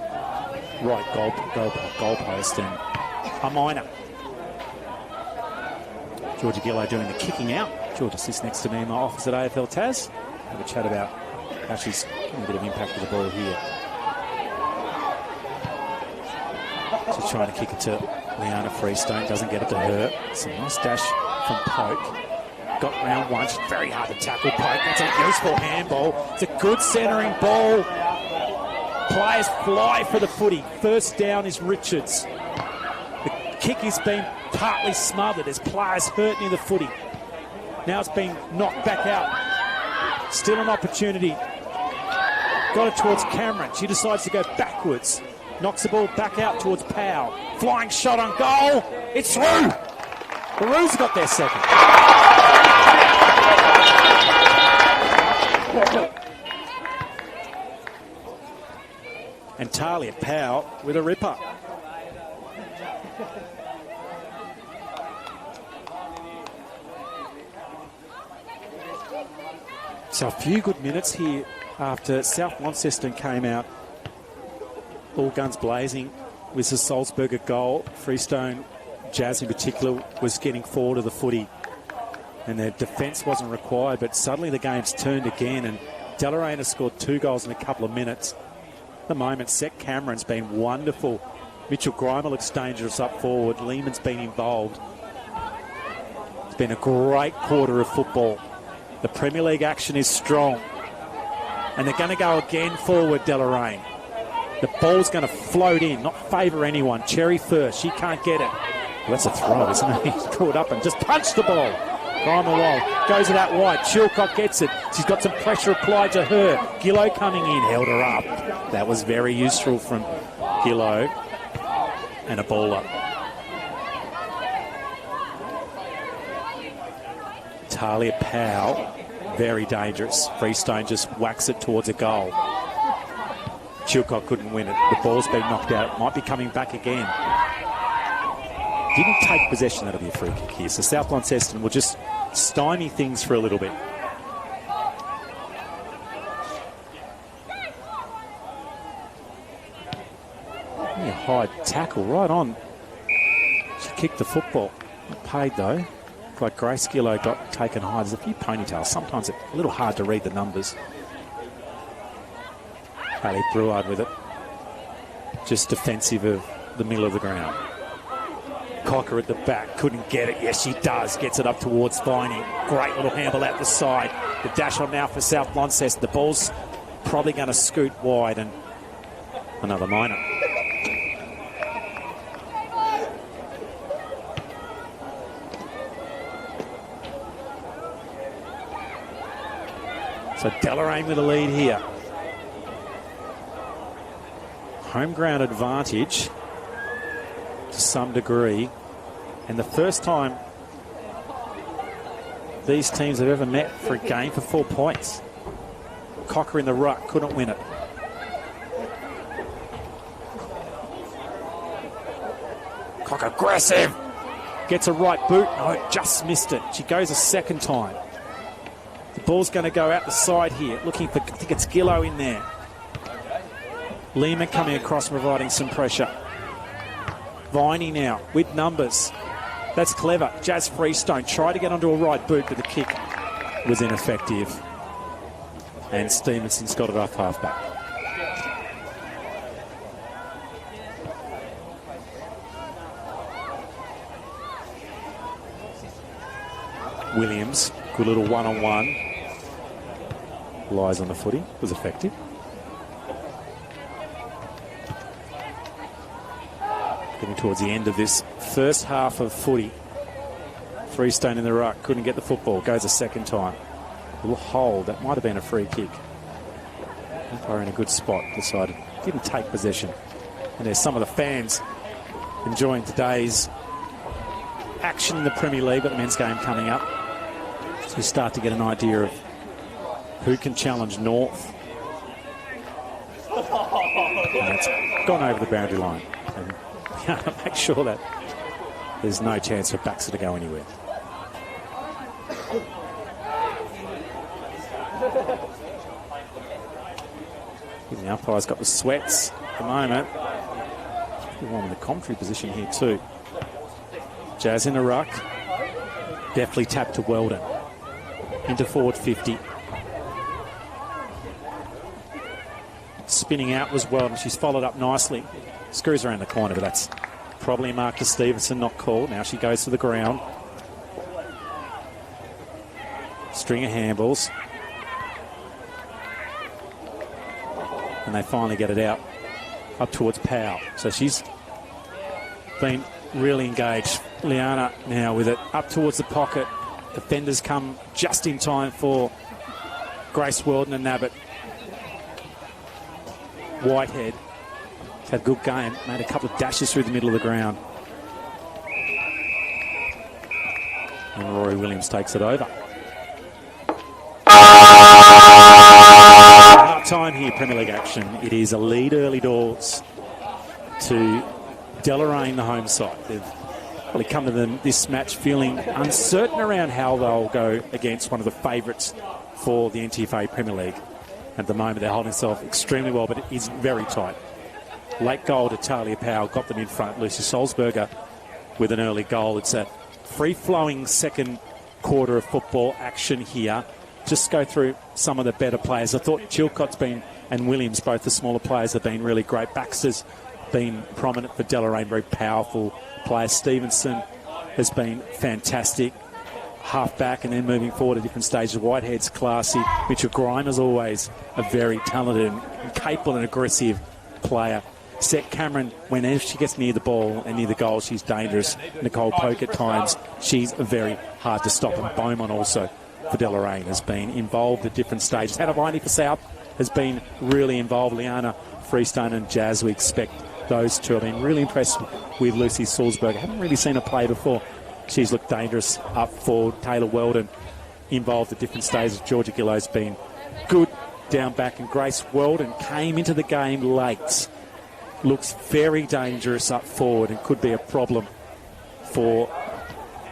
right goalpost and a minor. Georgia Gillow doing the kicking out. Georgia sits next to me in my office at AFL Taz. Have a chat about how she's getting a bit of impact with the ball here. She's trying to kick it to Leanna Freestone. Doesn't get it to her. It's a nice dash from Poke. Got round one. She's very hard to tackle. Poke. That's a useful handball. It's a good centering ball. Players fly for the footy. First down is Richards. The kick has been partly smothered. There's players hurt near the footy. Now it's been knocked back out. Still an opportunity. Got it towards Cameron. She decides to go backwards. Knocks the ball back out towards Powell. Flying shot on goal. It's through. The Roos got their second. And Talia Powell with a ripper. So a few good minutes here after South Launceston came out all guns blazing with the Salzburger goal. Freestone, Jazz in particular, was getting forward of the footy and their defence wasn't required, but suddenly the game's turned again and Deloraine has scored 2 goals in a couple of minutes. At the moment, Seth Cameron's been wonderful. Mitchell Grimer looks dangerous up forward. Lehman's been involved. It's been a great quarter of football. The Premier League action is strong. And they're going to go again forward, Deloraine. The ball's going to float in, not favour anyone. Cherry first, she can't get it. Well, that's a throw, isn't it? He's caught up and just punched the ball. Grimer wall, goes it out wide. Chilcott gets it. She's got some pressure applied to her. Gillow coming in, held her up. That was very useful from Gillow. And a ball up. Talia Powell, very dangerous. Freestone just whacks it towards a goal. Chilcott couldn't win it. The ball's been knocked out. It might be coming back again. Didn't take possession. That'll be a free kick here. So South Launceston will just stymie things for a little bit. Yeah, high tackle right on. She kicked the football. Not paid though. Like Grace Gillow got taken high. There's a few ponytails. Sometimes it's a little hard to read the numbers. Haley Bruard with it. Just defensive of the middle of the ground. Cocker at the back, couldn't get it. Yes, she does. Gets it up towards Viney. Great little handle out the side. The dash on now for South Launceston. The ball's probably going to scoot wide, and another minor. So Deloraine with a lead here. Home ground advantage to some degree, and the first time these teams have ever met for a game for 4 points. Cocker in the ruck, couldn't win it. Cocker aggressive, gets a right boot. No, just missed it. She goes a second time. The ball's going to go out the side here, looking for, I think it's Gillow in there. Lehman coming across, providing some pressure. Viney now with numbers. That's clever. Jazz Freestone tried to get onto a right boot, but the kick was ineffective. And Stevenson's got it off halfback. Williams, good little one-on-one. Lies on the footy, was effective. Getting towards the end of this first half of footy. Freestone in the ruck, couldn't get the football, goes a second time. A little hold, that might have been a free kick. Umpire in a good spot, decided, didn't take possession. And there's some of the fans enjoying today's action in the Premier League, but the men's game coming up. So you start to get an idea of who can challenge North. And it's gone over the boundary line. And make sure that there's no chance for Baxter to go anywhere. The umpire's got the sweats at the moment. The one in the commentary position here too. Jazz in the ruck. Definitely tapped to Weldon. Into forward 50. Spinning out was Weldon. She's followed up nicely. Screws around the corner, but that's probably a mark to Stevenson, not called. Now she goes to the ground. String of handballs. And they finally get it out up towards Powell. So she's been really engaged. Liana now with it up towards the pocket. Defenders come just in time for Grace Weldon and Abbott. Whitehead had a good game, made a couple of dashes through the middle of the ground. And Rory Williams takes it over. Half time here, Premier League action. It is a lead early doors to Deloraine, the home side. They've probably come to this match feeling uncertain around how they'll go against one of the favourites for the NTFAW Premier League. At the moment, they're holding themselves extremely well, but it is very tight. Late goal to Talia Powell, got them in front. Lucy Solzberger with an early goal. It's a free-flowing second quarter of football action here. Just go through some of the better players. I thought Chilcott's been, and Williams, both the smaller players, have been really great. Baxter's been prominent for Deloraine, very powerful player. Stevenson has been fantastic. Half back and then moving forward at different stages. Whitehead's classy. Mitchell Grimer's always a very talented and capable and aggressive player. Seth Cameron, whenever she gets near the ball and near the goal, she's dangerous. Nicole Polk at times, she's very hard to stop. And Beaumont also for Deloraine has been involved at different stages. Hadavani for South has been really involved. Liana, Freestone and Jazz, we expect those two. I've been really impressed with Lucy Salzberg. I haven't really seen her play before. She's looked dangerous up forward. Taylor Weldon involved at different stages. Georgia Gillow's been good down back, and Grace Weldon came into the game late. Looks very dangerous up forward and could be a problem for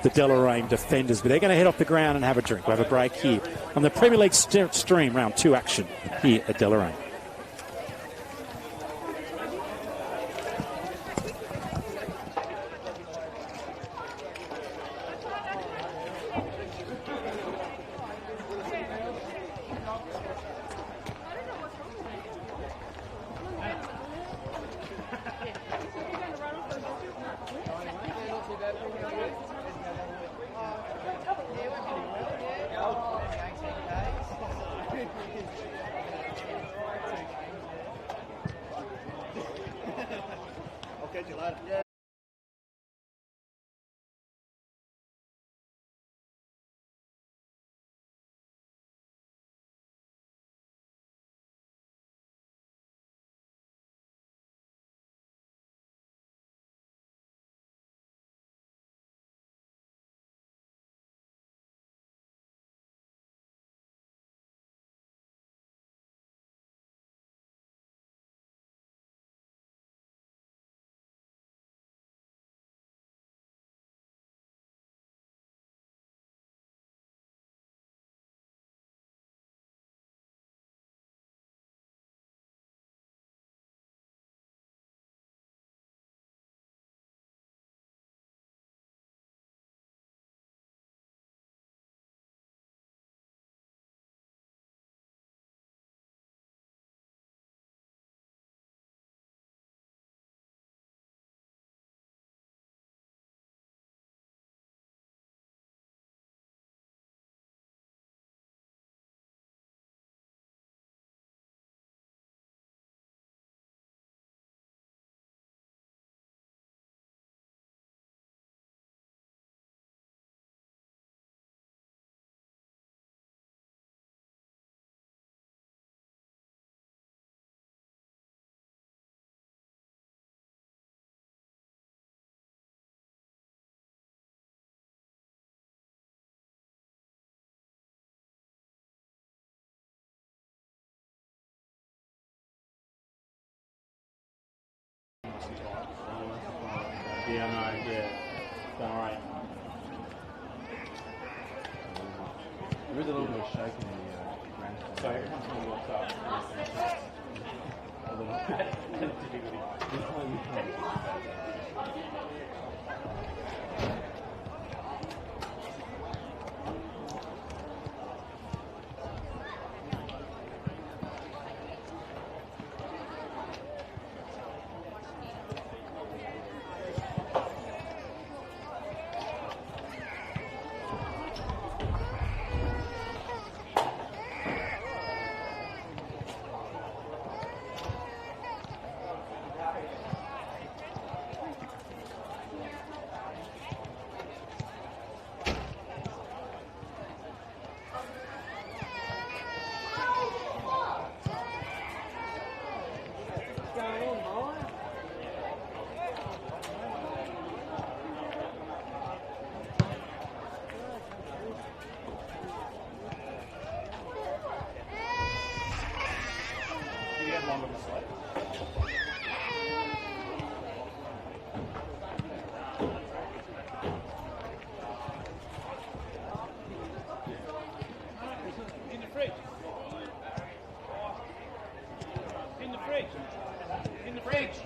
the Deloraine defenders. But they're going to head off the ground and have a drink. We'll have a break here on the Premier League stream, round 2 action here at Deloraine. Yeah, I know, yeah. Done alright. There is a little bit of shaking in the grandstand. So every time someone walks up, a little difficulty. This time you can't. In the fridge. In the fridge. In the fridge.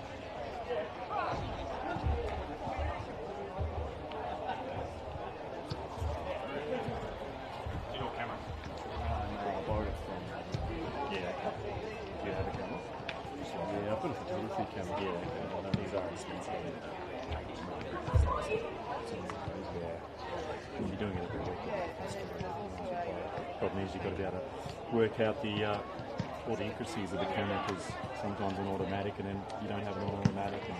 Your camera. I borrowed it from. Yeah. Do you have a camera? Yeah, I've got a photography camera. Yeah. These are expensive. Yeah. When you're doing it every week, problem is you've got to be able to work out the all the intricacies of the camera, because sometimes an automatic and then you don't have an automatic. And,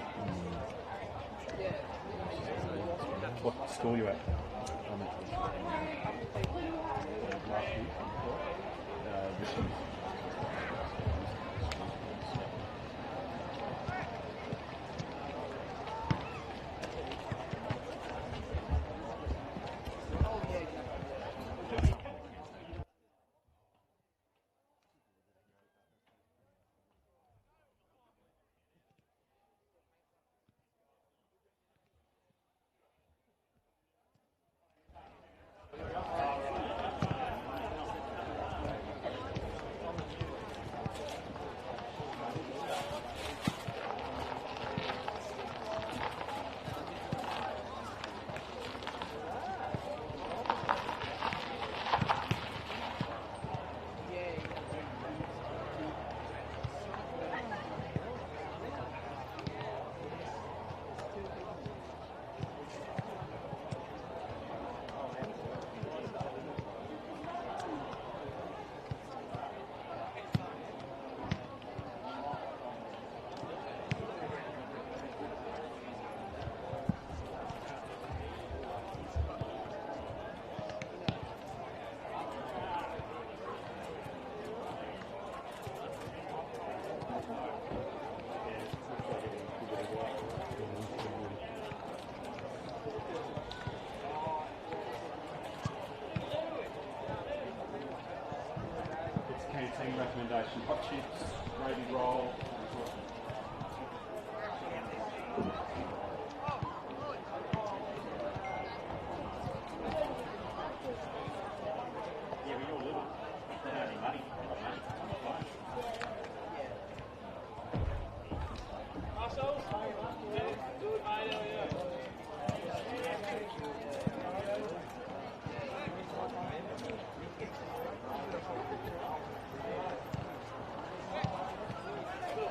what school are you at? I'm at last week. Missions. Team recommendation: hot chips, gravy roll. Yeah, but you're little. You don't have any money. Muscles? Good, mate. How are you?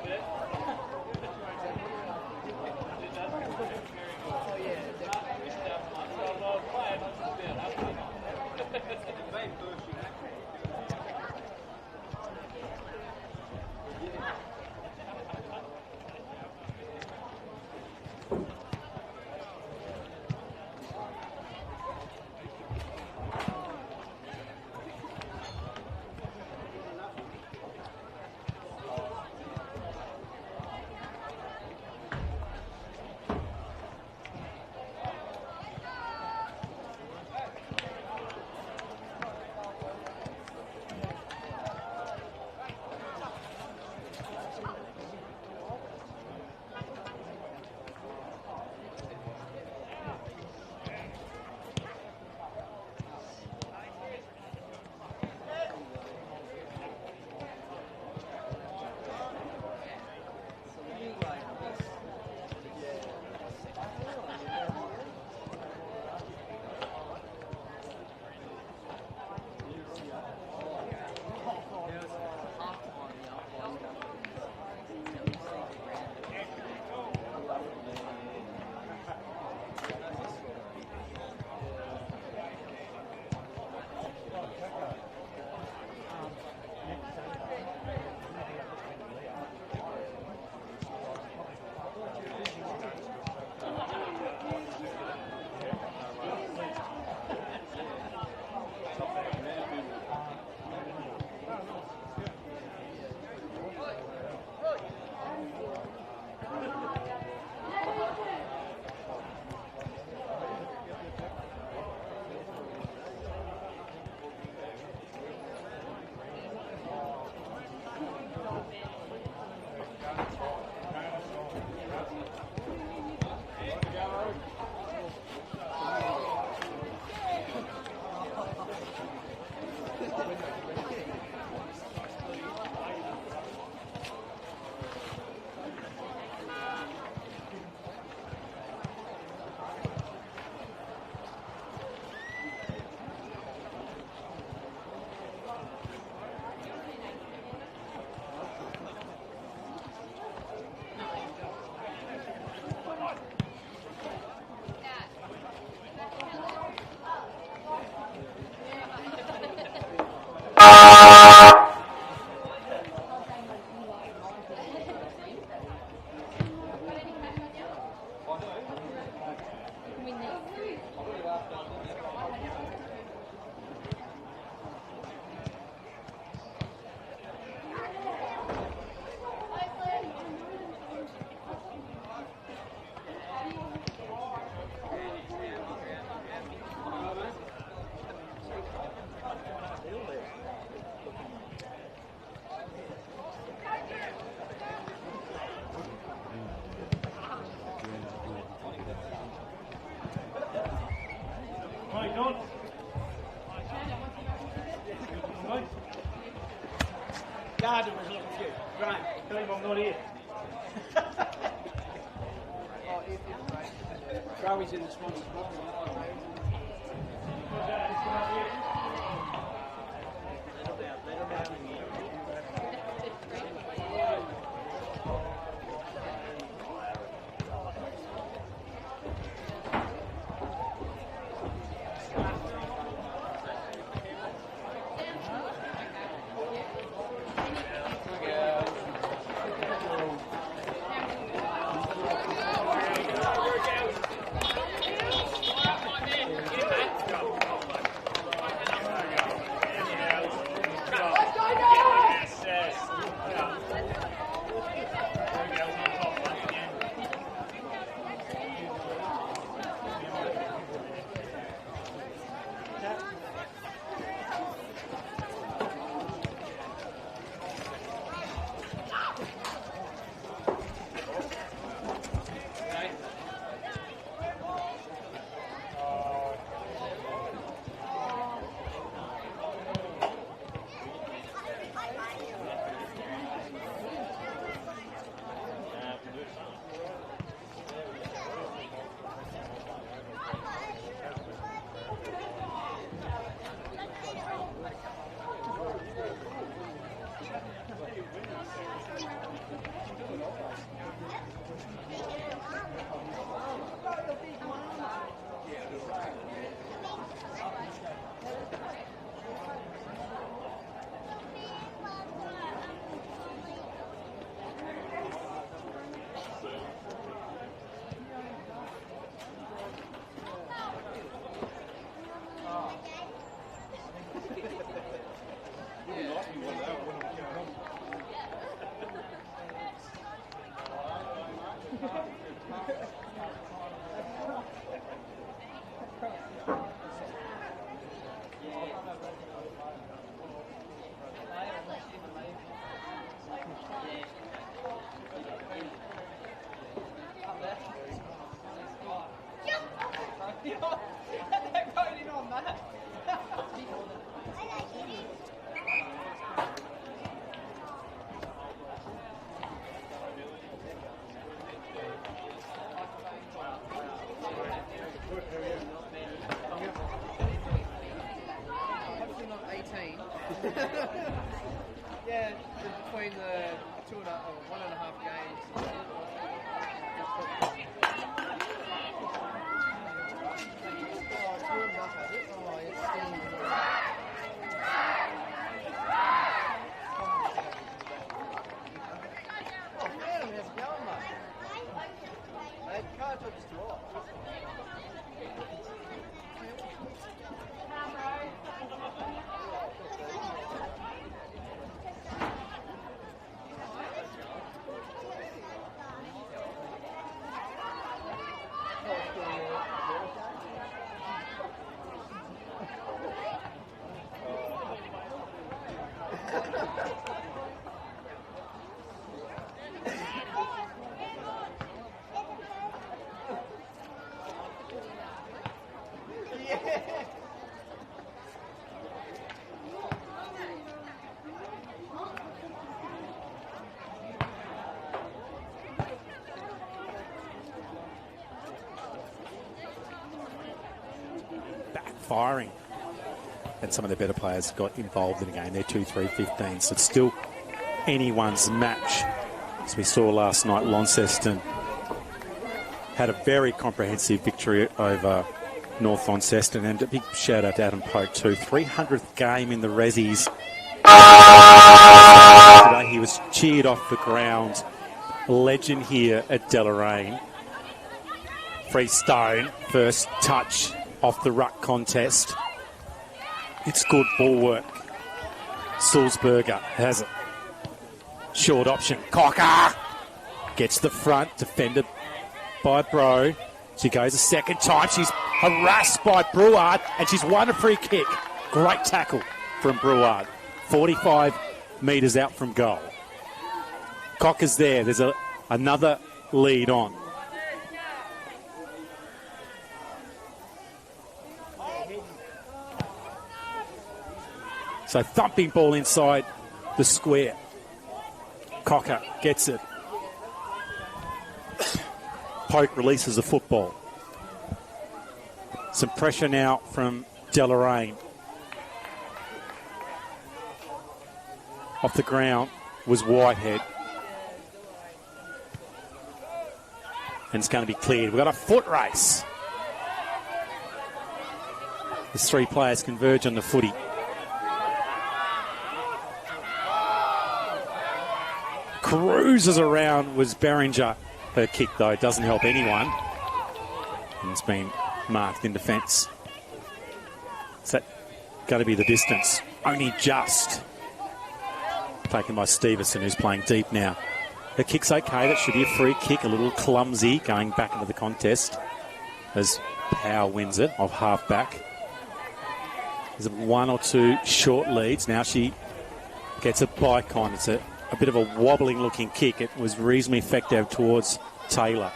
Garden was looking for you. Right, tell him I'm not here. Crowley's in the sponsors box. Yeah, between the 1.5 games. Firing, and some of the better players got involved in the game. They're 2-3-15, so it's still anyone's match. As we saw last night, Launceston had a very comprehensive victory over North Launceston. And a big shout out to Adam Pope too. 300th game in the Rezzies. Today he was cheered off the ground. Legend here at Deloraine. Free Stone, first touch off the ruck contest. It's good ball work. Sulzberger has it. Short option. Cocker gets the front, defended by Bro. She goes a second time. She's harassed by Brouard, and she's won a free kick. Great tackle from Brouard. 45 metres out from goal. Cocker's there. There's another lead on. So thumping ball inside the square. Cocker gets it. Poke releases the football. Some pressure now from Deloraine. Off the ground was Whitehead. And it's going to be cleared. We've got a foot race. As three players converge on the footy. Cruises around was Beringer. Her kick, though, doesn't help anyone. And it's been marked in defence. Is that going to be the distance? Only just. Taken by Stevenson, who's playing deep now. The kick's okay. That should be a free kick. A little clumsy going back into the contest as Power wins it off half-back. There's one or two short leads. Now she gets a bike on. It's a bit of a wobbling-looking kick. It was reasonably effective towards Taylor.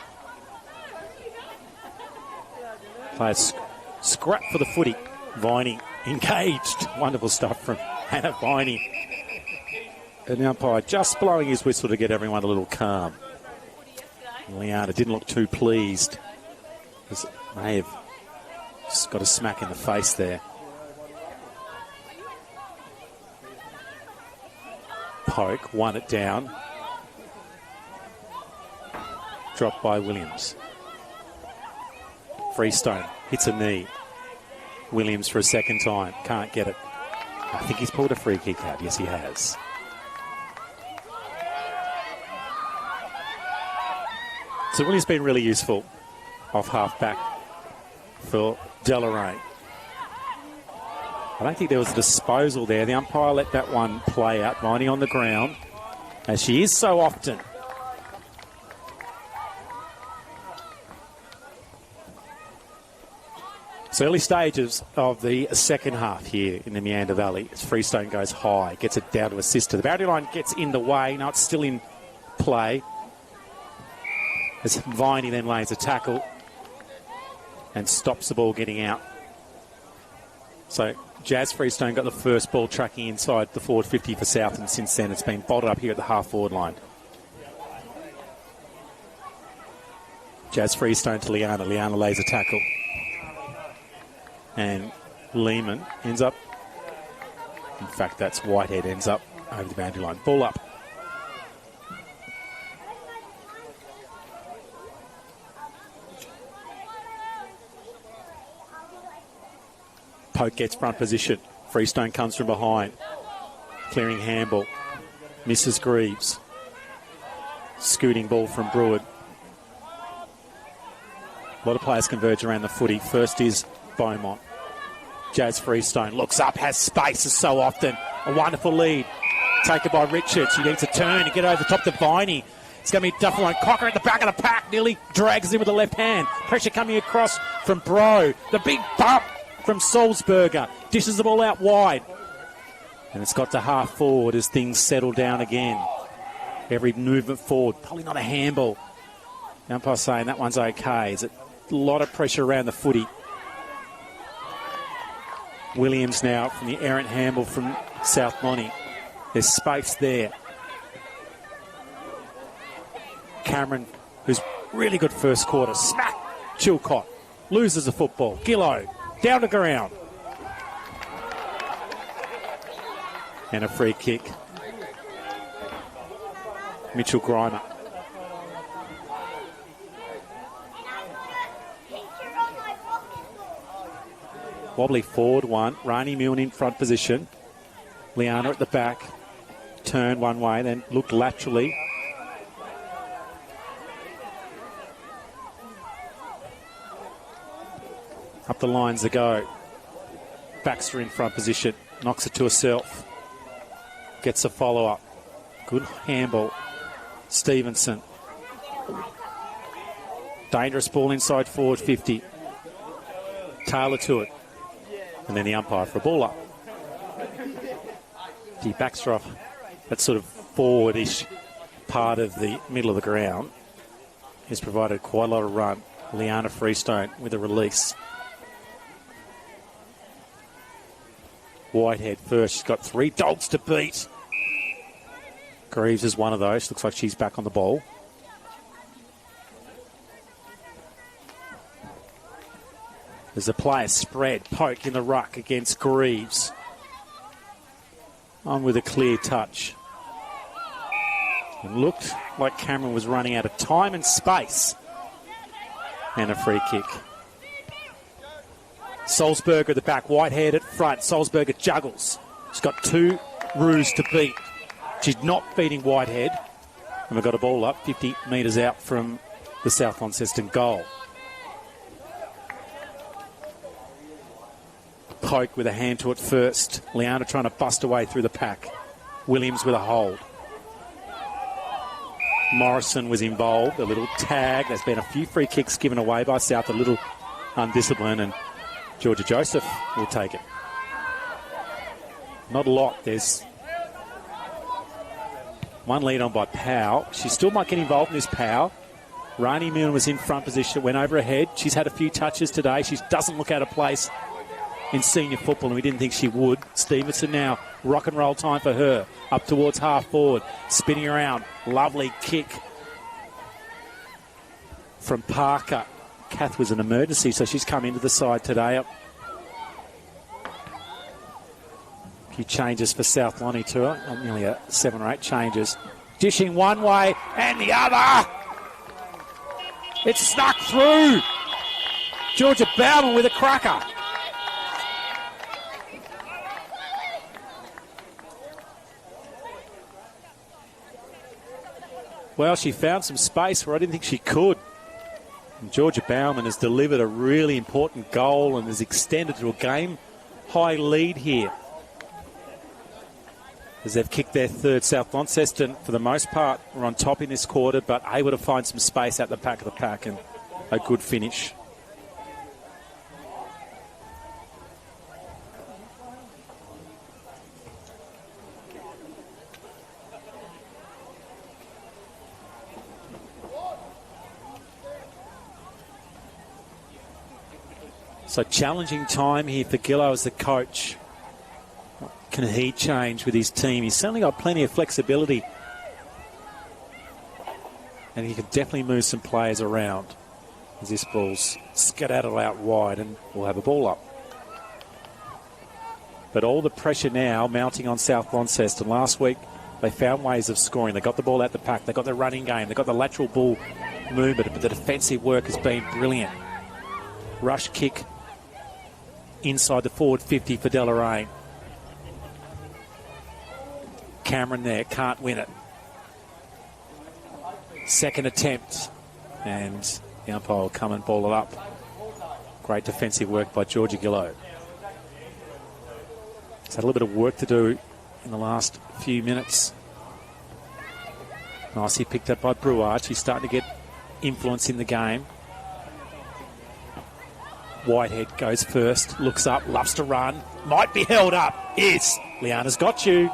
Players scrap for the footy. Viney engaged. Wonderful stuff from Hannah Viney. And the umpire just blowing his whistle to get everyone a little calm. Leanna didn't look too pleased. May have just got a smack in the face there. Poke won it down. Dropped by Williams. Freestone hits a knee. Williams for a second time. Can't get it. I think he's pulled a free kick out. Yes, he has. So Williams been really useful off half-back for Deloraine. I don't think there was a disposal there. The umpire let that one play out. Viney on the ground, as she is so often. It's early stages of the second half here in the Meander Valley. As Freestone goes high, gets it down to assist to the boundary line, gets in the way. Now it's still in play. As Viney then lays a tackle and stops the ball getting out. So Jazz Freestone got the first ball tracking inside the forward 50 for South, and since then it's been bottled up here at the half-forward line. Jazz Freestone to Liana. Liana lays a tackle. And Lehman ends up, in fact that's Whitehead, ends up over the boundary line. Ball up. Poke gets front position. Freestone comes from behind. Clearing handball. Misses Greaves. Scooting ball from Brewer. A lot of players converge around the footy. First is Beaumont. Jazz Freestone looks up, has space as so often. A wonderful lead. Taken by Richards. She needs a turn to get over the top to Viney. It's going to be Duffel and Cocker at the back of the pack. Nearly drags in with the left hand. Pressure coming across from Bro. The big bump from Sulzberger. Dishes the ball out wide. And it's got to half forward as things settle down again. Every movement forward. Probably not a handball. The umpire saying that one's okay. There's a lot of pressure around the footy. Williams now from the errant handball from South Monty. There's space there. Cameron, who's really good first quarter. Smack! Chilcott loses the football. Gillow down to ground. And a free kick. Mitchell Grimer. Wobbly forward one. Rani Milne in front position. Liana at the back. Turned one way, then looked laterally. Up the lines they go. Baxter in front position. Knocks it to herself. Gets a follow-up. Good handball. Stevenson. Dangerous ball inside forward 50. Taylor to it. And then the umpire for a ball up. He Baxter off that sort of forward-ish part of the middle of the ground. Has provided quite a lot of run. Liana Freestone with a release. Whitehead first. She's got 3 dogs to beat. Greaves is one of those. Looks like she's back on the ball. There's a player spread. Poke in the ruck against Greaves. On with a clear touch. It looked like Cameron was running out of time and space. And a free kick. Salzberger at the back. Whitehead at front. Salzberger juggles. She's got 2 roos to beat. She's not beating Whitehead. And we've got a ball up 50 metres out from the South Launceston goal. Poke with a hand to it first. Liana trying to bust away through the pack. Williams with a hold. Morrison was involved. A little tag. There's been a few free kicks given away by South. A little undisciplined, and Georgia Joseph will take it. Not a lot. There's one lead on by Powell. She still might get involved in this, Powell. Rani Milne was in front position, went over her head. She's had a few touches today. She doesn't look out of place in senior football, and we didn't think she would. Stevenson now, rock and roll time for her. Up towards half forward, spinning around. Lovely kick from Parker. Kath was an emergency, so she's come into the side today. A few changes for South Lonnie to her. Nearly 7 or 8 changes. Dishing one way and the other. It's snuck through. Georgia Bowman with a cracker. Well, she found some space where I didn't think she could. And Georgia Bowman has delivered a really important goal and has extended to a game-high lead here. As they've kicked their third. South Launceston, for the most part, were on top in this quarter, but able to find some space at the back of the pack and a good finish. So challenging time here for Gillow as the coach. What can he change with his team? He's certainly got plenty of flexibility. And he can definitely move some players around as this ball's skedaddled out wide, and we'll have a ball up. But all the pressure now mounting on South Launceston. Last week they found ways of scoring. They got the ball out the pack. They got the running game. They got the lateral ball movement. But the defensive work has been brilliant. Rush kick inside the forward 50 for Deloraine. Cameron there, can't win it. Second attempt, and the umpire will come and ball it up. Great defensive work by Georgia Gillow. He's had a little bit of work to do in the last few minutes. Nicely picked up by Brewer. She's starting to get influence in the game. Whitehead goes first, looks up, loves to run, might be held up. Is. Liana's got you.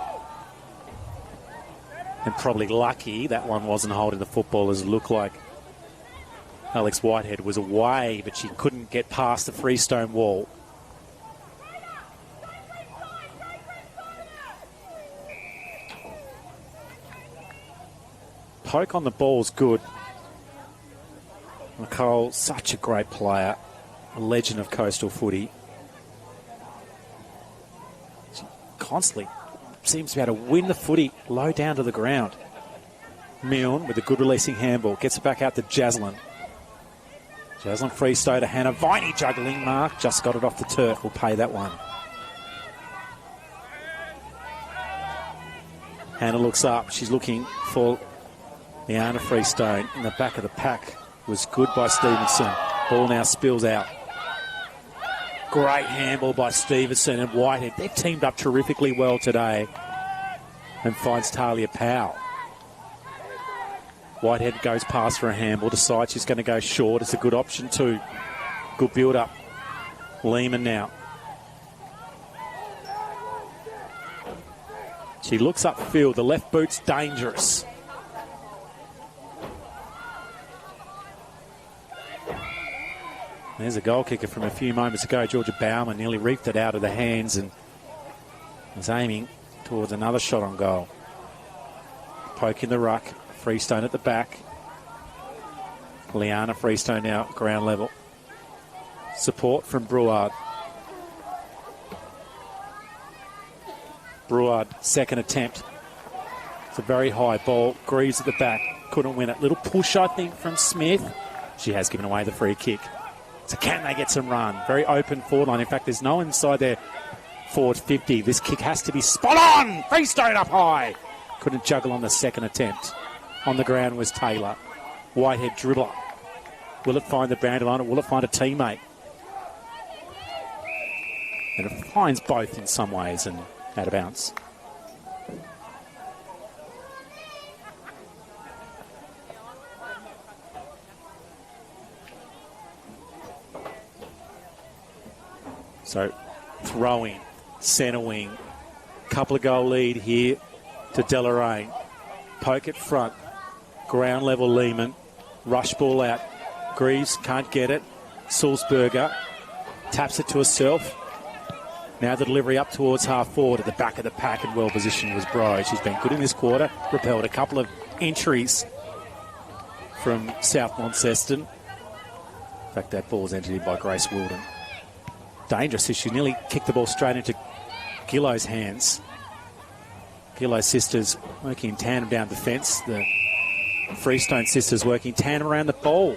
And probably lucky that one wasn't holding the football, as it looked like Alex Whitehead was away, but she couldn't get past the freestone wall. Poke on the ball's good. Nicole, such a great player. A legend of coastal footy. She constantly seems to be able to win the footy low down to the ground. Milne with a good releasing handball. Gets it back out to Jaslyn. Jaslyn Freestow to Hannah Viney, juggling mark. Just got it off the turf. We'll pay that one. Hannah looks up. She's looking for Liana Freestone in the back of the pack. Was good by Stevenson. Ball now spills out. Great handball by Stevenson and Whitehead. They've teamed up terrifically well today. And finds Talia Powell. Whitehead goes past for a handball. Decides she's going to go short. It's a good option too. Good build-up. Lehman now. She looks upfield. The left boot's dangerous. There's a goal kicker from a few moments ago. Georgia Bauman nearly reaped it out of the hands and was aiming towards another shot on goal. Poke in the ruck. Freestone at the back. Liana Freestone now ground level. Support from Brouard. Brouard, second attempt. It's a very high ball. Greaves at the back. Couldn't win it. Little push, I think, from Smith. She has given away the free kick. So can they get some run? Very open forward line. In fact, there's no one inside their forward 50. This kick has to be spot on. Freestone up high. Couldn't juggle on the second attempt. On the ground was Taylor. Whitehead dribbler. Will it find the boundary line or will it find a teammate? And it finds both in some ways and out of bounds. So throwing, centre wing. Couple of goal lead here to Deloraine. Poke at front. Ground level Lehman. Rush ball out. Greaves can't get it. Sulzberger taps it to herself. Now the delivery up towards half forward at the back of the pack and well positioned was Bro. She's been good in this quarter. Repelled a couple of entries from South Launceston. In fact, that ball was entered in by Grace Wilden. Dangerous as she nearly kicked the ball straight into Gillo's hands. Gillo's sisters working in tandem down defence. The Freestone sisters working tandem around the ball.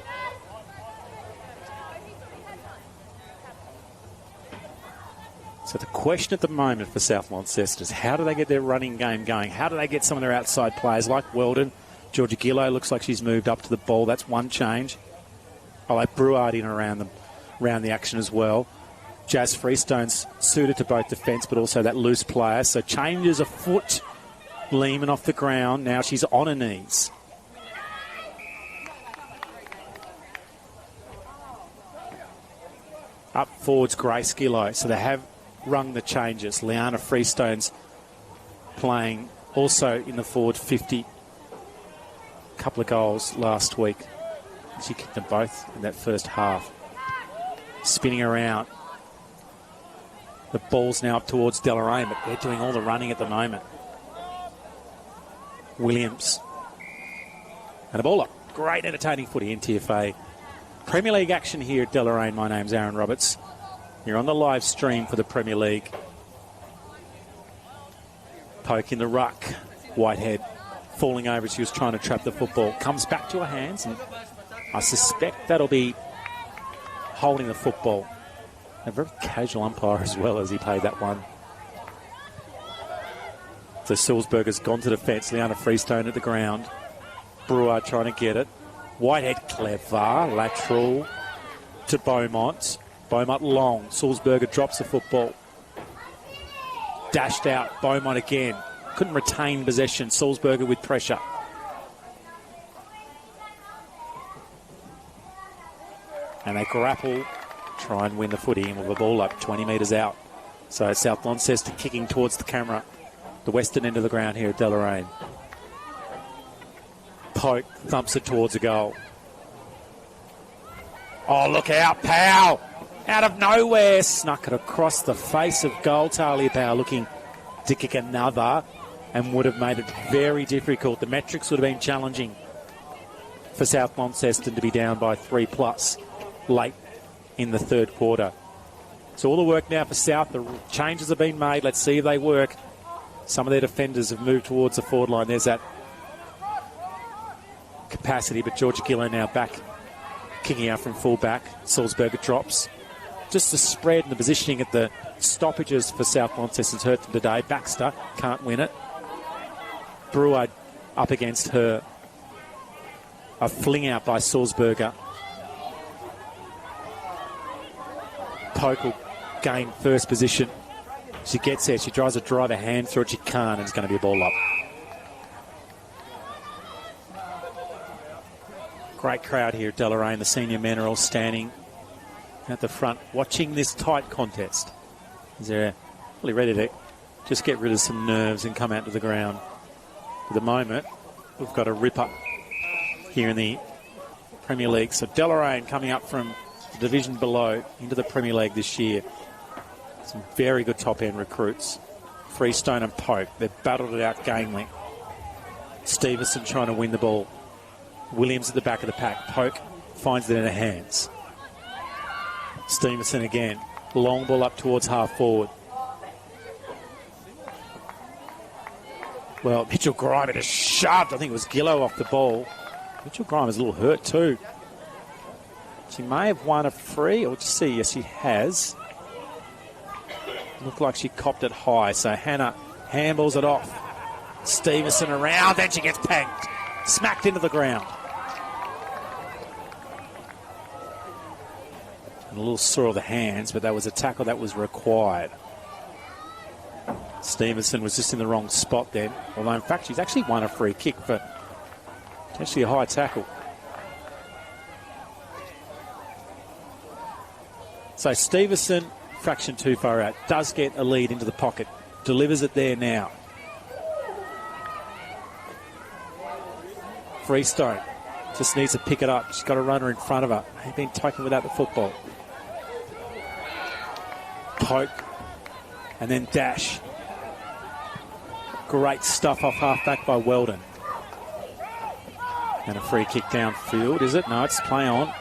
So the question at the moment for South Launceston is how do they get their running game going? How do they get some of their outside players like Weldon? Georgia Gillo looks like she's moved up to the ball. That's one change. I like Brouard in around the action as well. Jazz Freestone's suited to both defence but also that loose player. So changes a foot. Lehman off the ground. Now she's on her knees. Up forwards Grace Gillo. So they have rung the changes. Liana Freestone's playing also in the forward 50. Couple of goals last week. She kicked them both in that first half. Spinning around. The ball's now up towards Deloraine, but they're doing all the running at the moment. Williams. And a ball up. Great entertaining footy, NTFA. Premier League action here at Deloraine. My name's Aaron Roberts. You're on the live stream for the Premier League. Poke in the ruck. Whitehead falling over as she was trying to trap the football. Comes back to her hands, and I suspect that'll be holding the football. A very casual umpire as well as he played that one. So Sulzberger's gone to defence. Liana Freestone at the ground. Brouard trying to get it. Whitehead clever. Lateral to Beaumont. Beaumont long. Sulzberger drops the football. Dashed out. Beaumont again. Couldn't retain possession. Sulzberger with pressure. And they grapple. Try and win the footy in with the ball up 20 metres out. So South Launceston kicking towards the camera. The western end of the ground here at Deloraine. Poke thumps it towards a goal. Oh, look out, Powell! Out of nowhere, snuck it across the face of goal. Talia Powell looking to kick another and would have made it very difficult. The metrics would have been challenging for South Launceston to be down by 3+ late in the third quarter. So all the work now for South. The changes have been made. Let's see if they work. Some of their defenders have moved towards the forward line. There's that capacity, but Georgia Gillo now back Kicking out from fullback. Salzburger drops. Just the spread and the positioning at the stoppages for South Launceston's hurt them today. Baxter can't win it. Brewer up against her. A fling out by Salzburger. Polk will gain first position. She gets there. She tries to drive a hand through it. She can't, and it's going to be a ball up. Great crowd here at Deloraine. The senior men are all standing at the front watching this tight contest. They're really ready to just get rid of some nerves and come out to the ground. For the moment, we've got a ripper here in the Premier League. So Deloraine coming up from the division below into the Premier League this year. Some very good top-end recruits. Freestone and Pope. They've battled it out gamely. Stevenson trying to win the ball. Williams at the back of the pack. Pope finds it in her hands. Stevenson again. Long ball up towards half forward. Well, Mitchell Grimer just shoved. I think it was Gillow off the ball. Mitchell Grimer's a little hurt too. She may have won a free. Or just see, yes, she has. Looked like she copped it high. So Hannah handballs it off. Stevenson around, then she gets panked. Smacked into the ground. And a little sore of the hands, but that was a tackle that was required. Stevenson was just in the wrong spot then. Although, in fact, she's actually won a free kick for potentially a high tackle. So Stevenson, fraction too far out, does get a lead into the pocket. Delivers it there now. Freestone just needs to pick it up. She's got a runner in front of her. They've been taken without the football. Poke. And then dash. Great stuff off half-back by Weldon. And a free kick downfield, is it? No, it's play on.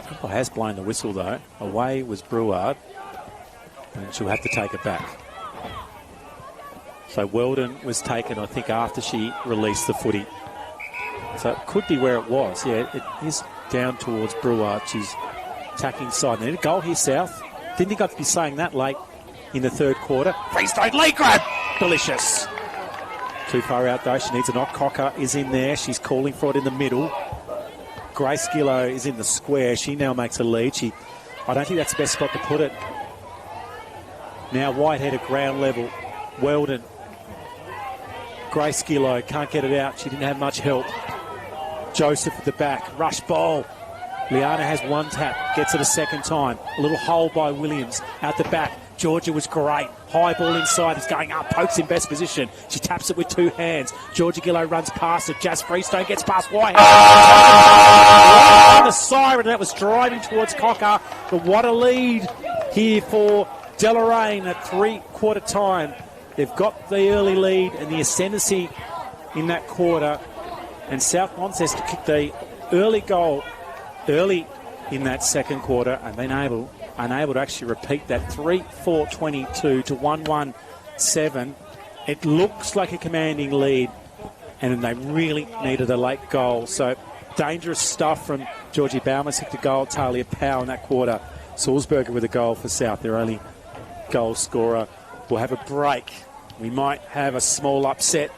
Football has blown the whistle, though. Away was Breward. And she'll have to take it back. So Weldon was taken, I think, after she released the footy. So it could be where it was. Yeah, it is down towards Breward. She's attacking side. They need a goal here, South. Didn't think I'd be saying that late in the third quarter. Freestone lead grab. Delicious. Too far out, though. She needs a knock. Cocker is in there. She's calling for it in the middle. Grace Gillow is in the square. She now makes a lead. I don't think that's the best spot to put it. Now Whitehead at ground level. Weldon. Grace Gillow can't get it out. She didn't have much help. Joseph at the back. Rush ball. Liana has one tap. Gets it a second time. A little hole by Williams. Out the back. Georgia was great. High ball inside. It's going up. Poke's in best position. She taps it with two hands. Georgia Gillow runs past it. Jazz Freestone gets past Whitehead. The siren that was driving towards Cocker. But what a lead here for Deloraine at three-quarter time. They've got the early lead and the ascendancy in that quarter. And South Launceston kicked the early goal early in that second quarter and been unable to actually repeat that. 3-4-22 to 1-1-7. It looks like a commanding lead, and they really needed a late goal. So dangerous stuff from Georgie Baumer, kicked a goal. Talia Powell in that quarter. Salzburger with a goal for South, their only goal scorer. We'll have a break. We might have a small upset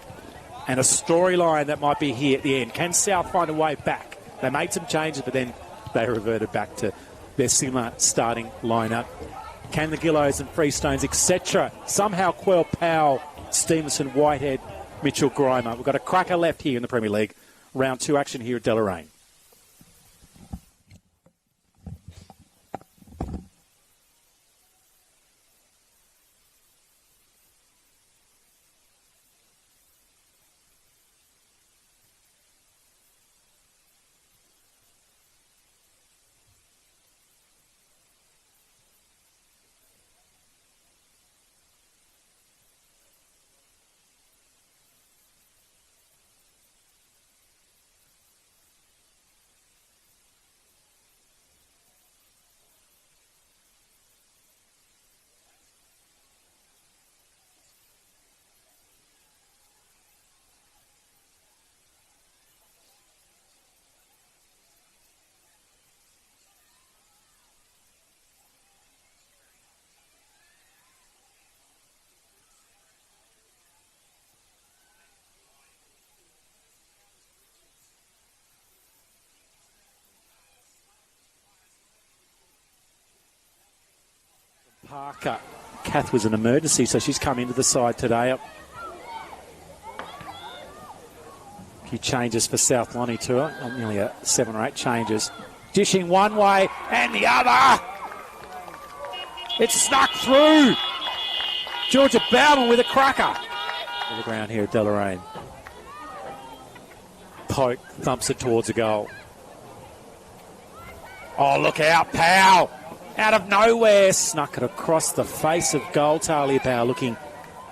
and a storyline that might be here at the end. Can South find a way back? They made some changes, but then they reverted back to their similar starting lineup. Can the Gillows and Freestones, etc., somehow quell Powell, Stevenson, Whitehead, Mitchell, Grimer? We've got a cracker left here in the Premier League. Round 2 action here at Deloraine. Parker. Kath was an emergency, so she's come into the side today. A few changes for South Lonnie to her, nearly 7 or 8 changes. Dishing one way and the other. It's snuck through. Georgia Bowman with a cracker. On the ground here at Deloraine. Poke thumps it towards a goal. Oh, look out, Powell. Out of nowhere, snuck it across the face of goal. Talia Powell looking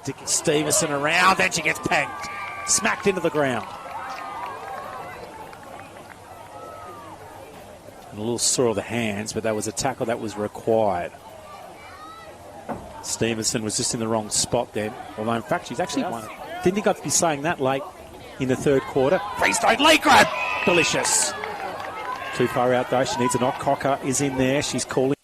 Dick Stevenson around, then she gets panked. Smacked into the ground. And a little sore of the hands, but that was a tackle that was required. Stevenson was just in the wrong spot then, although in fact she's actually won it. Didn't think I'd be saying that late in the third quarter. Freestone leg grab! Delicious. Too far out though, she needs a knock. Cocker is in there, she's calling.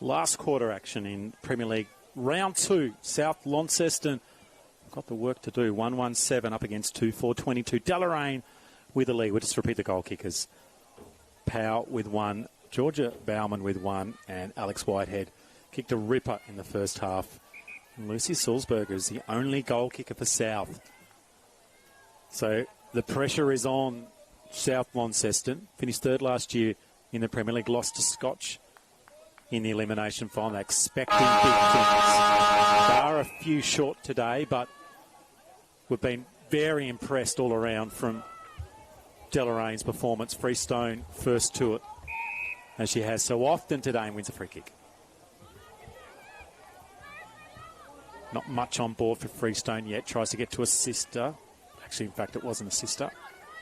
Last quarter action in Premier League. Round 2, South Launceston got the work to do. 1-1-7 up against 2-4-22. Deloraine with the lead. We'll just repeat the goal kickers. Powell with 1, Georgia Bauman with 1, and Alex Whitehead kicked a ripper in the first half. And Lucy Sulzberger is the only goal kicker for South. So the pressure is on South Launceston. Finished third last year in the Premier League. Lost to Scotch in the elimination final. They're expecting big things. They are a few short today, but we've been very impressed all around from Deloraine's performance. Freestone first to it, as she has so often today, and wins a free kick. Not much on board for Freestone yet. Tries to get to a sister. Actually, in fact, it wasn't a sister.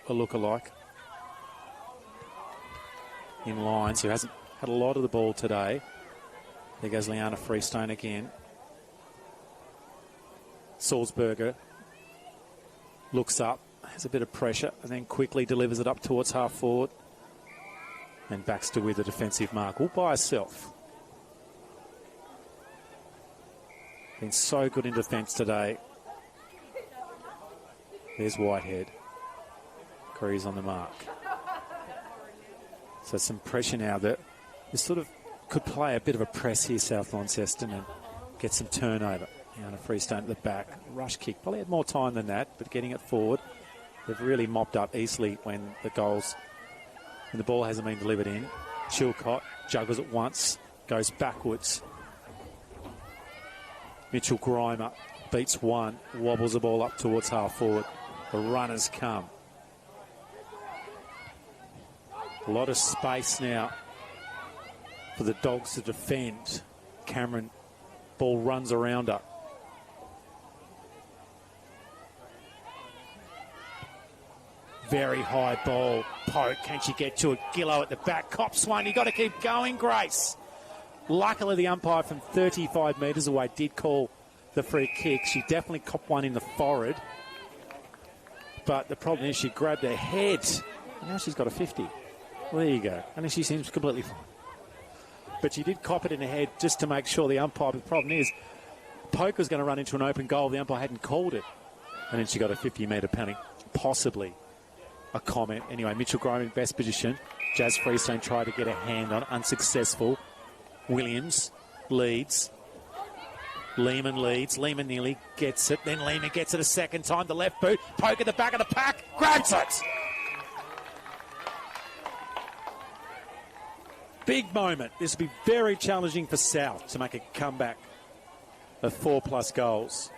A lookalike. In lines, who hasn't had a lot of the ball today. There goes Liana Freestone again. Salzberger looks up, has a bit of pressure, and then quickly delivers it up towards half forward. And Baxter with a defensive mark, all by herself. Been so good in defence today. There's Whitehead. Curry's on the mark. So some pressure now that this sort of could play a bit of a press here, South Launceston, and get some turnover. Liana Freestone at the back. Rush kick. Probably had more time than that, but getting it forward. They've really mopped up easily when the ball hasn't been delivered in. Chilcott juggles it once, goes backwards. Mitchell Grimer beats one, wobbles the ball up towards half forward. The runners come. A lot of space now for the Dogs to defend. Cameron, ball runs around her. Very high ball. Poke, can she get to it? Gillow at the back. Cops one. You've got to keep going, Grace. Luckily, the umpire from 35 metres away did call the free kick. She definitely copped one in the forehead. But the problem is she grabbed her head. Now she's got a 50. Well, there you go. I mean, she seems completely fine. But she did cop it in the head just to make sure the umpire... But the problem is, Poke was going to run into an open goal. The umpire hadn't called it. And then she got a 50-metre penalty. Possibly a comment. Anyway, Mitchell Grime in best position. Jazz Freestone tried to get a hand on it. Unsuccessful. Williams leads. Lehman leads. Lehman nearly gets it. Then Lehman gets it a second time. The left boot. Poke at the back of the pack. Grabs it. Big moment. This will be very challenging for South to make a comeback of 4+ goals.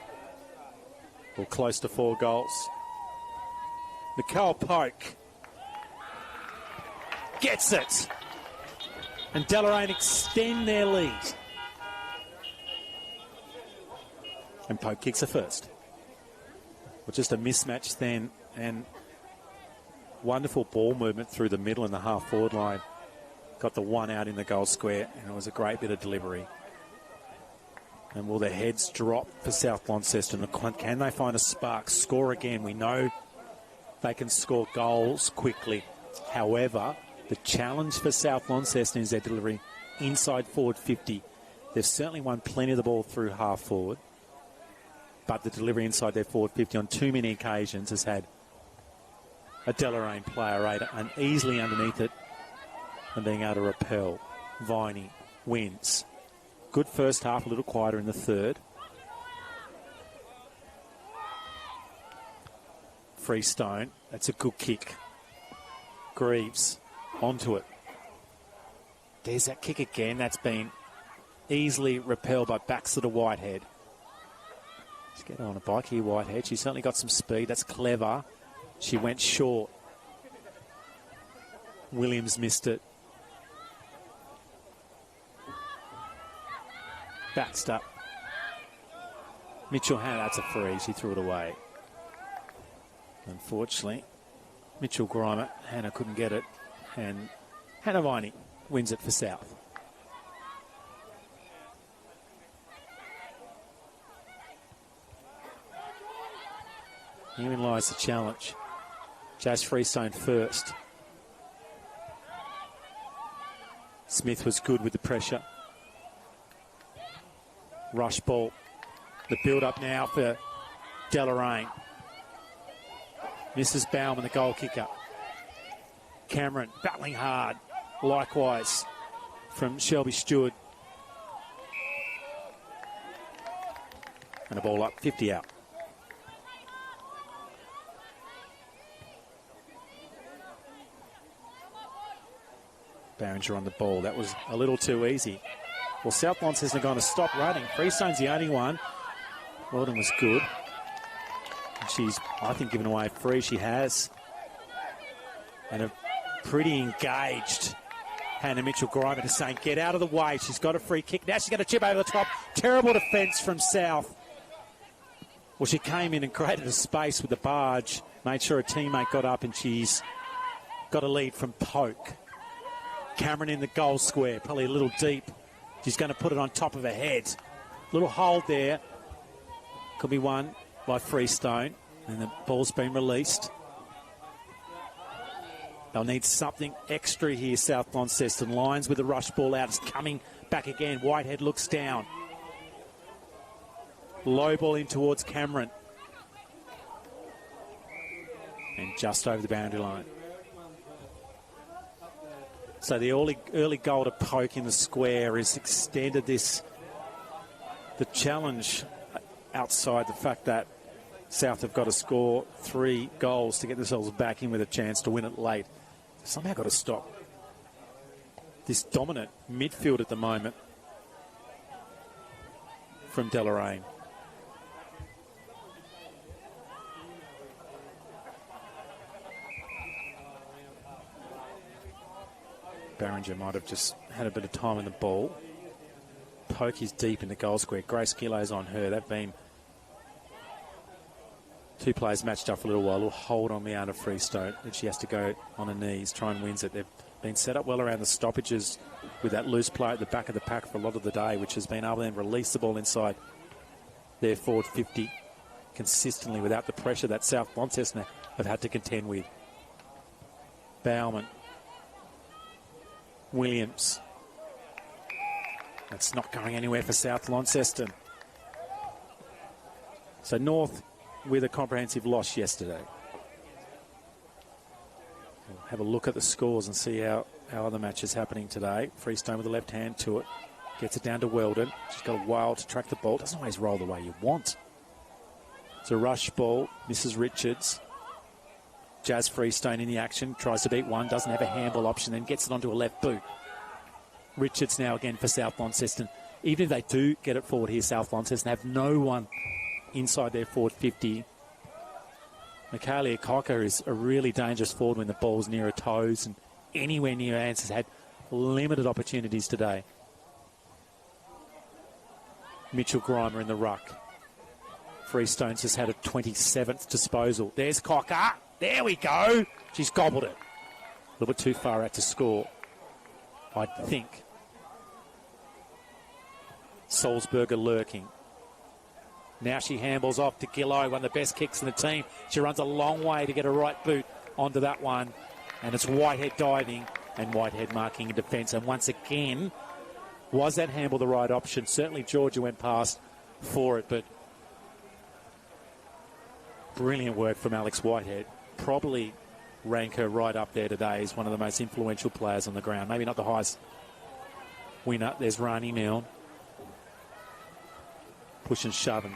Or close to 4 goals. Nicole Poke gets it. And Deloraine extend their lead. And Poke kicks her first. Well, just a mismatch then, and wonderful ball movement through the middle and the half-forward line. Got the one out in the goal square, and it was a great bit of delivery. And will their heads drop for South Launceston? Can they find a spark? Score again. We know they can score goals quickly. However, the challenge for South Launceston is their delivery inside forward 50. They've certainly won plenty of the ball through half forward, but the delivery inside their forward 50 on too many occasions has had a Deloraine player easily underneath it and being able to repel. Viney wins. Good first half, a little quieter in the third. Freestone, that's a good kick. Greaves onto it. There's that kick again. That's been easily repelled by Baxter to Whitehead. Let's get her on a bike here, Whitehead. She's certainly got some speed. That's clever. She went short. Williams missed it. Baxter. Mitchell Hannah, that's a free. She threw it away. Unfortunately, Mitchell Grimer, Hannah couldn't get it. And Hannah Viney wins it for South. Herein lies the challenge. Jazz Freestone first. Smith was good with the pressure. Rush ball. The build-up now for Deloraine. Mrs. Bauman, the goal kicker. Cameron battling hard. Likewise from Shelby Stewart. And a ball up, 50 out. Barringer on the ball. That was a little too easy. Well, South Launceston are going to stop running. Freestone's the only one. Weldon was good. She's, I think, given away a free. She has. And a pretty engaged Hannah Mitchell-Grimer is saying, get out of the way. She's got a free kick. Now she's going to chip over the top. Terrible defence from South. Well, she came in and created a space with the barge. Made sure a teammate got up, and she's got a lead from Poke. Cameron in the goal square, probably a little deep. She's going to put it on top of her head. Little hold there. Could be won by Freestone. And the ball's been released. They'll need something extra here, South Launceston. Lions with the rush ball out. It's coming back again. Whitehead looks down. Low ball in towards Cameron. And just over the boundary line. So the early goal to Poke in the square has extended the challenge outside the fact that South have got to score 3 goals to get themselves back in with a chance to win it late. Somehow got to stop this dominant midfield at the moment from Deloraine. Barringer might have just had a bit of time in the ball. Poke is deep in the goal square. Grace Gillo's on her. They've been 2 players matched up for a little while. A little hold on Leanna Freestone, and she has to go on her knees, try and wins it. They've been set up well around the stoppages with that loose play at the back of the pack for a lot of the day, which has been able to then release the ball inside their forward 50 consistently without the pressure that South Launceston have had to contend with. Bauman. Williams. That's not going anywhere for South Launceston. So North with a comprehensive loss yesterday. We'll have a look at the scores and see how other matches happening today. Freestone with the left hand to it. Gets it down to Weldon. She's got a while to track the ball. Doesn't always roll the way you want. It's a rush ball. Mrs. Richards. Jazz Freestone in the action. Tries to beat one. Doesn't have a handball option. Then gets it onto a left boot. Richards now again for South Launceston. Even if they do get it forward here, South Launceston have no one inside their forward 50. Michaelia Cocker is a really dangerous forward when the ball's near her toes and anywhere near her hands. Has had limited opportunities today. Mitchell Grimer in the ruck. Freestone's just had a 27th disposal. There's Cocker. There we go. She's gobbled it. A little bit too far out to score, I think. Salzberger lurking. Now she handballs off to Gillow, one of the best kicks in the team. She runs a long way to get a right boot onto that one. And it's Whitehead diving and Whitehead marking in defence. And once again, was that handball the right option? Certainly Georgia went past for it, but brilliant work from Alex Whitehead. Probably rank her right up there today as one of the most influential players on the ground. Maybe not the highest winner. There's Rani Milne. Push and shove, and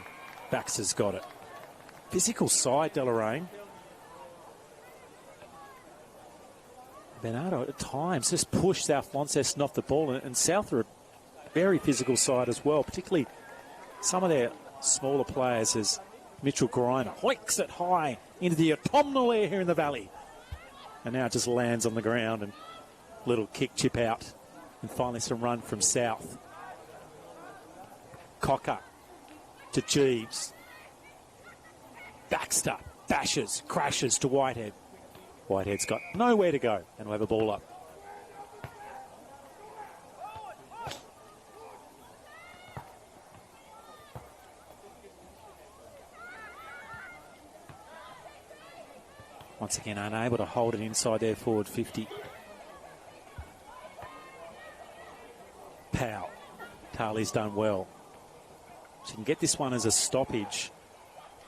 Baxter's got it. Physical side, Deloraine. Bernardo at times just pushed South Launceston off the ball, and South are a very physical side as well, particularly some of their smaller players as Mitchell Grimer hoiks it high into the autumnal air here in the valley. And now it just lands on the ground and little kick chip out. And finally some run from South. Cocker to Jeeves. Baxter bashes, crashes to Whitehead. Whitehead's got nowhere to go and will have a ball up. Once again, unable to hold it inside their forward 50. Powell. Tarley's done well. She can get this one as a stoppage.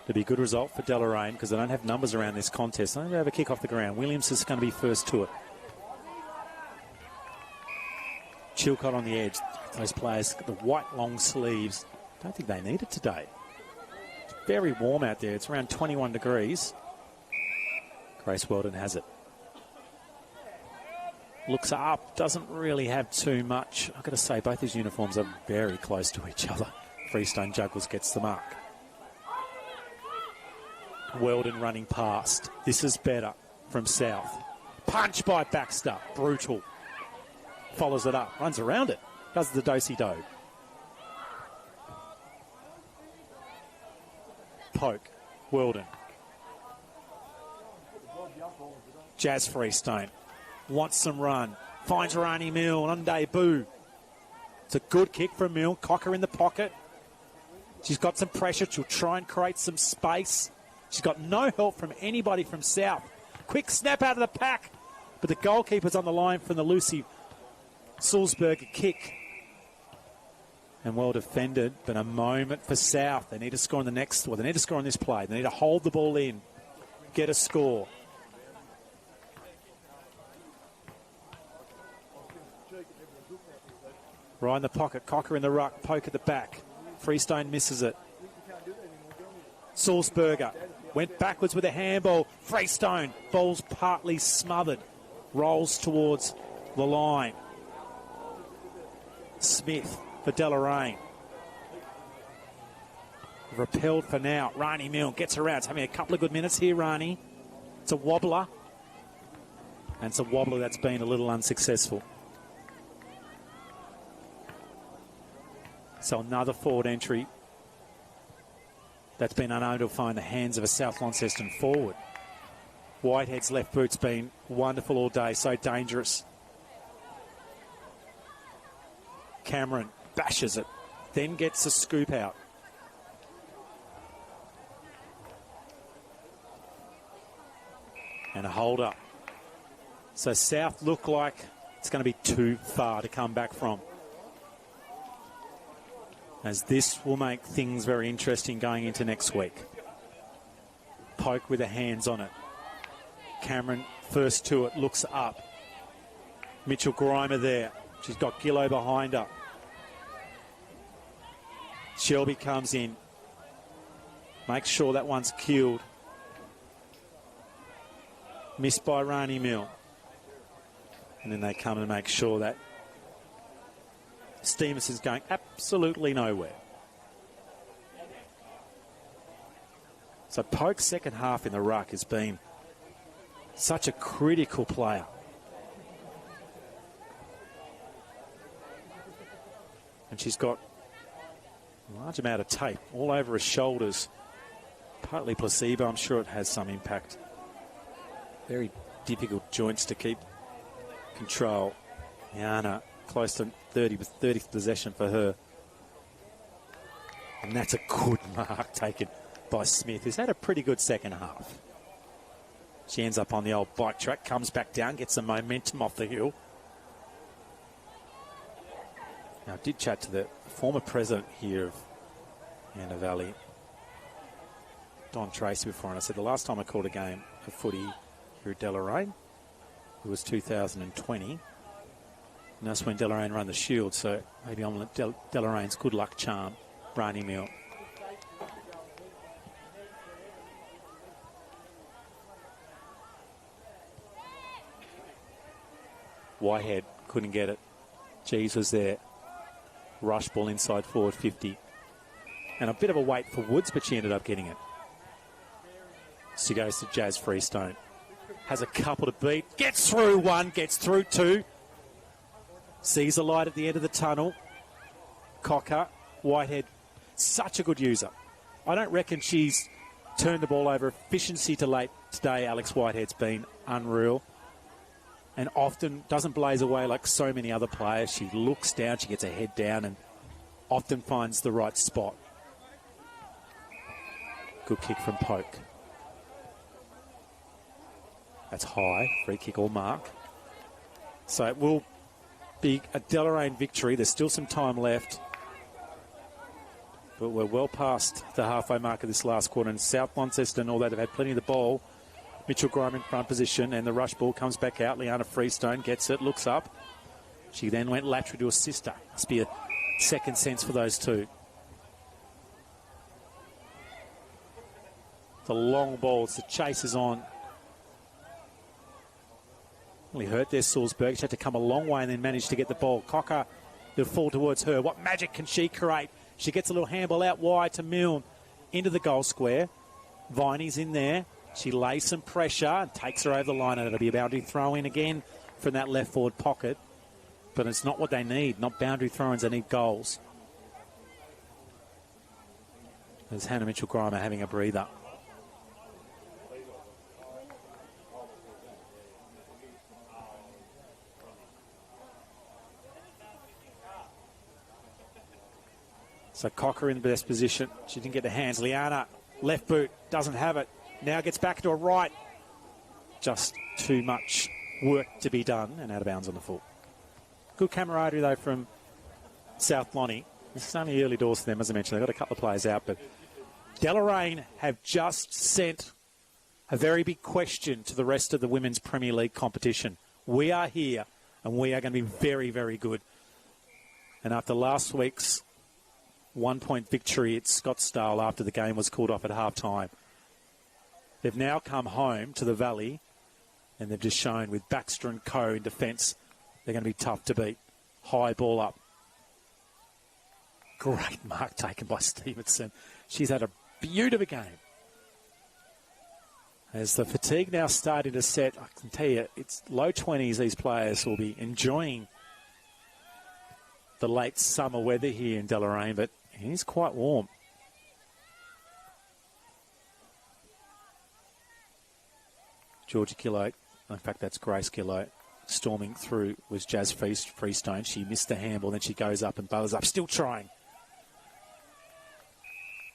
It'd be a good result for Deloraine because they don't have numbers around this contest. They don't have a kick off the ground. Williams is going to be first to it. Chilcott on the edge. Those players, the white long sleeves. Don't think they need it today. It's very warm out there. It's around 21 degrees. Grace Weldon has it. Looks up, doesn't really have too much. I've got to say, both these uniforms are very close to each other. Freestone Juggles gets the mark. Weldon running past. This is better from South. Punch by Baxter. Brutal. Follows it up. Runs around it. Does the do-si-do. Poke. Weldon. Jazz Freestone. Wants some run. Finds Rani Milne on debut. It's a good kick from Milne. Cocker in the pocket. She's got some pressure. She'll try and create some space. She's got no help from anybody from South. Quick snap out of the pack. But the goalkeeper's on the line from the Lucy Sulzberger kick. And well defended, but a moment for South. They need to score on the next, well, they need to score on this play. They need to hold the ball in, get a score. Right in the pocket, Cocker in the ruck, poke at the back. Freestone misses it. Sulzberger went backwards with a handball. Freestone, ball's partly smothered. Rolls towards the line. Smith for Deloraine. Repelled for now. Rani Milne gets around. It's having a couple of good minutes here, Rani. It's a wobbler. And it's a wobbler that's been a little unsuccessful. So another forward entry that's been unable to find the hands of a South Launceston forward. Whitehead's left boot's been wonderful all day, so dangerous. Cameron bashes it, then gets a scoop out. And a hold up. So South look like it's going to be too far to come back from. As this will make things very interesting going into next week. Poke with the hands on it. Cameron first to it, looks up. Mitchell Grimer there. She's got Gillo behind her. Shelby comes in. Makes sure that one's killed. Missed by Rani Milne. And then they come and make sure that Stevenson's going absolutely nowhere. So Poke's second half in the ruck has been such a critical player. And she's got a large amount of tape all over her shoulders. Partly placebo, I'm sure it has some impact. Very difficult joints to keep control. Yana close to 30th possession for her. And that's a good mark taken by Smith, who's had a pretty good second half. She ends up on the old bike track, comes back down, gets some momentum off the hill. Now, I did chat to the former president here of Anna Valley, Don Tracy, before, and I said the last time I called a game of footy here at Deloraine, it was 2020. And that's when Deloraine ran the Shield, so maybe I'm Deloraine's good luck charm, Rani Milne. Whitehead couldn't get it. Jeeves was there. Rush ball inside forward 50. And a bit of a wait for Woods, but she ended up getting it. She goes to Jazz Freestone. Has a couple to beat. Gets through one, gets through two. Sees a light at the end of the tunnel. Cocker, Whitehead, such a good user. I don't reckon she's turned the ball over. Efficiency to late today, Alex Whitehead's been unreal. And often doesn't blaze away like so many other players. She looks down, she gets her head down and often finds the right spot. Good kick from Poke. That's high, free kick or mark. So it will be a Deloraine victory. There's still some time left. But we're well past the halfway mark of this last quarter. And South Launceston, although they've had plenty of the ball, Mitchell Grime in front position, and the rush ball comes back out. Liana Freestone gets it, looks up. She then went lateral to assist her. Must be a second sense for those two. It's a long ball. It's the chasers on. Really hurt there, Sulzberg. She had to come a long way and then managed to get the ball. Cocker, it'll fall towards her. What magic can she create? She gets a little handball out wide to Milne into the goal square. Viney's in there. She lays some pressure and takes her over the line, and it'll be a boundary throw in again from that left forward pocket. But it's not what they need, not boundary throw-ins, they need goals. There's Hannah Mitchell-Grimer having a breather. So Cocker in the best position. She didn't get the hands. Liana, left boot, doesn't have it. Now gets back to a right. Just too much work to be done and out of bounds on the full. Good camaraderie, though, from South Lonnie. This is only early doors for them, as I mentioned. They've got a couple of players out, but Deloraine have just sent a very big question to the rest of the Women's Premier League competition. We are here, and we are going to be very, very good. And after last week's one-point victory at Scottsdale after the game was called off at half-time, they've now come home to the Valley, and they've just shown with Baxter and Co in defence, they're going to be tough to beat. High ball up. Great mark taken by Stevenson. She's had a beaut of a game. As the fatigue now starting to set, I can tell you, it's low 20s. These players will be enjoying the late summer weather here in Deloraine, but it is quite warm. Georgia Killote, in fact, that's Grace Killote. Storming through was Jazz Freestone. She missed the handball, then she goes up and bows up, still trying.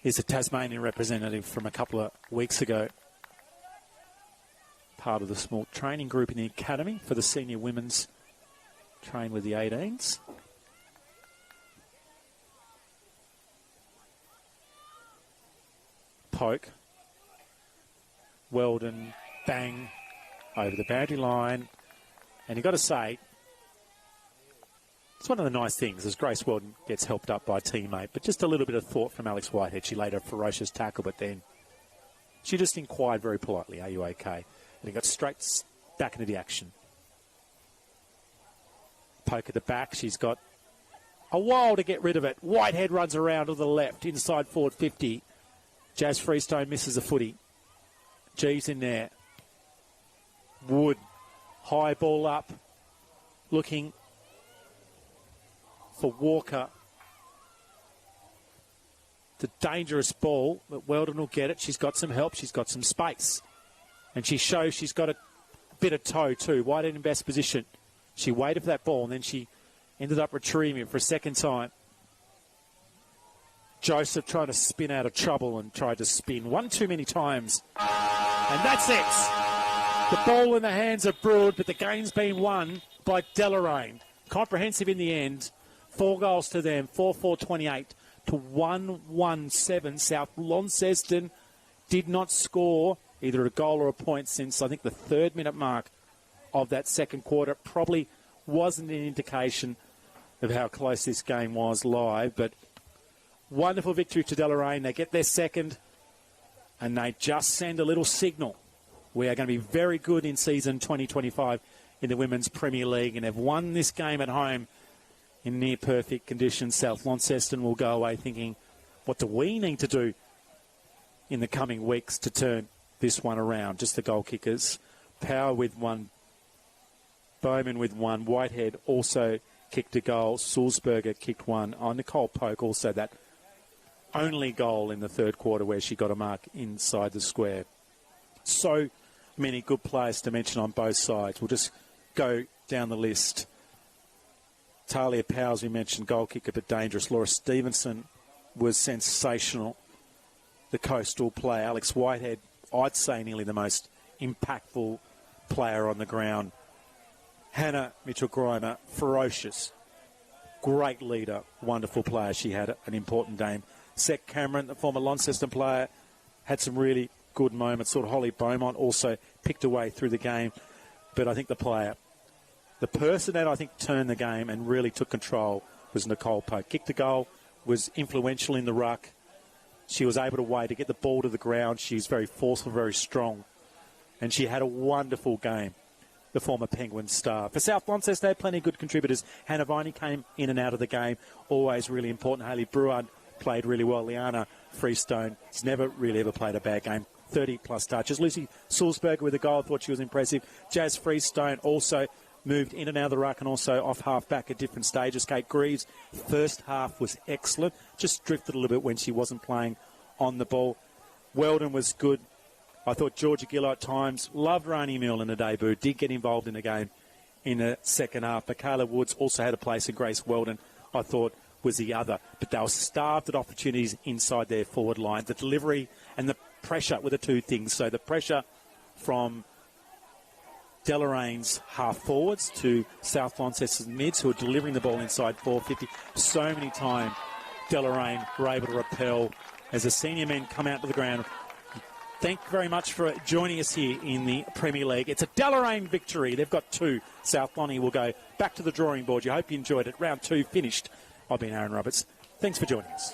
Here's a Tasmanian representative from a couple of weeks ago. Part of the small training group in the academy for the senior women's train with the 18s. Poke. Weldon, bang, over the boundary line. And you've got to say, it's one of the nice things as Grace Weldon gets helped up by a teammate, but just a little bit of thought from Alex Whitehead. She laid a ferocious tackle, but then she just inquired very politely, are you okay? And he got straight back into the action. Poke at the back. She's got a while to get rid of it. Whitehead runs around to the left, inside forward 50. Jazz Freestone misses a footy. G's in there. Wood. High ball up. Looking for Walker. It's a dangerous ball, but Weldon will get it. She's got some help. She's got some space. And she shows she's got a bit of toe too. Whitehead in best position. She waited for that ball, and then she ended up retrieving it for a second time. Joseph trying to spin out of trouble and tried to spin one too many times. And that's it. The ball in the hands of Broad, but the game's been won by Deloraine. Comprehensive in the end. 4 goals to them, 4-4-28 to 1-1-7. South Launceston did not score either a goal or a point since, I think, the 3rd minute mark of that second quarter. Probably wasn't an indication of how close this game was live, but wonderful victory to Deloraine. They get their second, and they just send a little signal. We are going to be very good in season 2025 in the Women's Premier League, and have won this game at home in near-perfect conditions. South Launceston will go away thinking, what do we need to do in the coming weeks to turn this one around? Just the goal kickers. Power with one. Bowman with one. Whitehead also kicked a goal. Sulzberger kicked one. Nicole Poke also that only goal in the third quarter where she got a mark inside the square. So many good players to mention on both sides. We'll just go down the list. Talia Powers, we mentioned, goal kicker but dangerous. Laura Stevenson was sensational. The coastal player. Alex Whitehead, I'd say nearly the most impactful player on the ground. Hannah Mitchell-Grimer, ferocious. Great leader, wonderful player. She had an important game. Seth Cameron, the former Launceston player, had some really good moments. Sort of Holly Beaumont also picked away through the game. But I think the player, the person that I think turned the game and really took control was Nicole Poke. Kicked the goal, was influential in the ruck. She was able to wait to get the ball to the ground. She's very forceful, very strong. And she had a wonderful game, the former Penguin star. For South Launceston, they had plenty of good contributors. Hannah Viney came in and out of the game, always really important. Hayley Bruard played really well. Liana Freestone has never really ever played a bad game. 30-plus touches. Lucy Sulzberger with a goal. I thought she was impressive. Jazz Freestone also moved in and out of the ruck and also off half-back at different stages. Kate Greaves, first half was excellent. Just drifted a little bit when she wasn't playing on the ball. Weldon was good. I thought Georgia Gill at times loved Rani Mill in the debut. Did get involved in the game in the second half. But Kayla Woods also had a place in Grace Weldon. I thought was the other. But they were starved at opportunities inside their forward line. The delivery and the pressure were the two things. So the pressure from Deloraine's half forwards to South Launceston's mids, who are delivering the ball inside 450. So many times Deloraine were able to repel as the senior men come out to the ground. Thank you very much for joining us here in the Premier League. It's a Deloraine victory. They've got 2. South Lonnie will go back to the drawing board. You hope you enjoyed it. Round 2 finished. I've been Aaron Roberts. Thanks for joining us.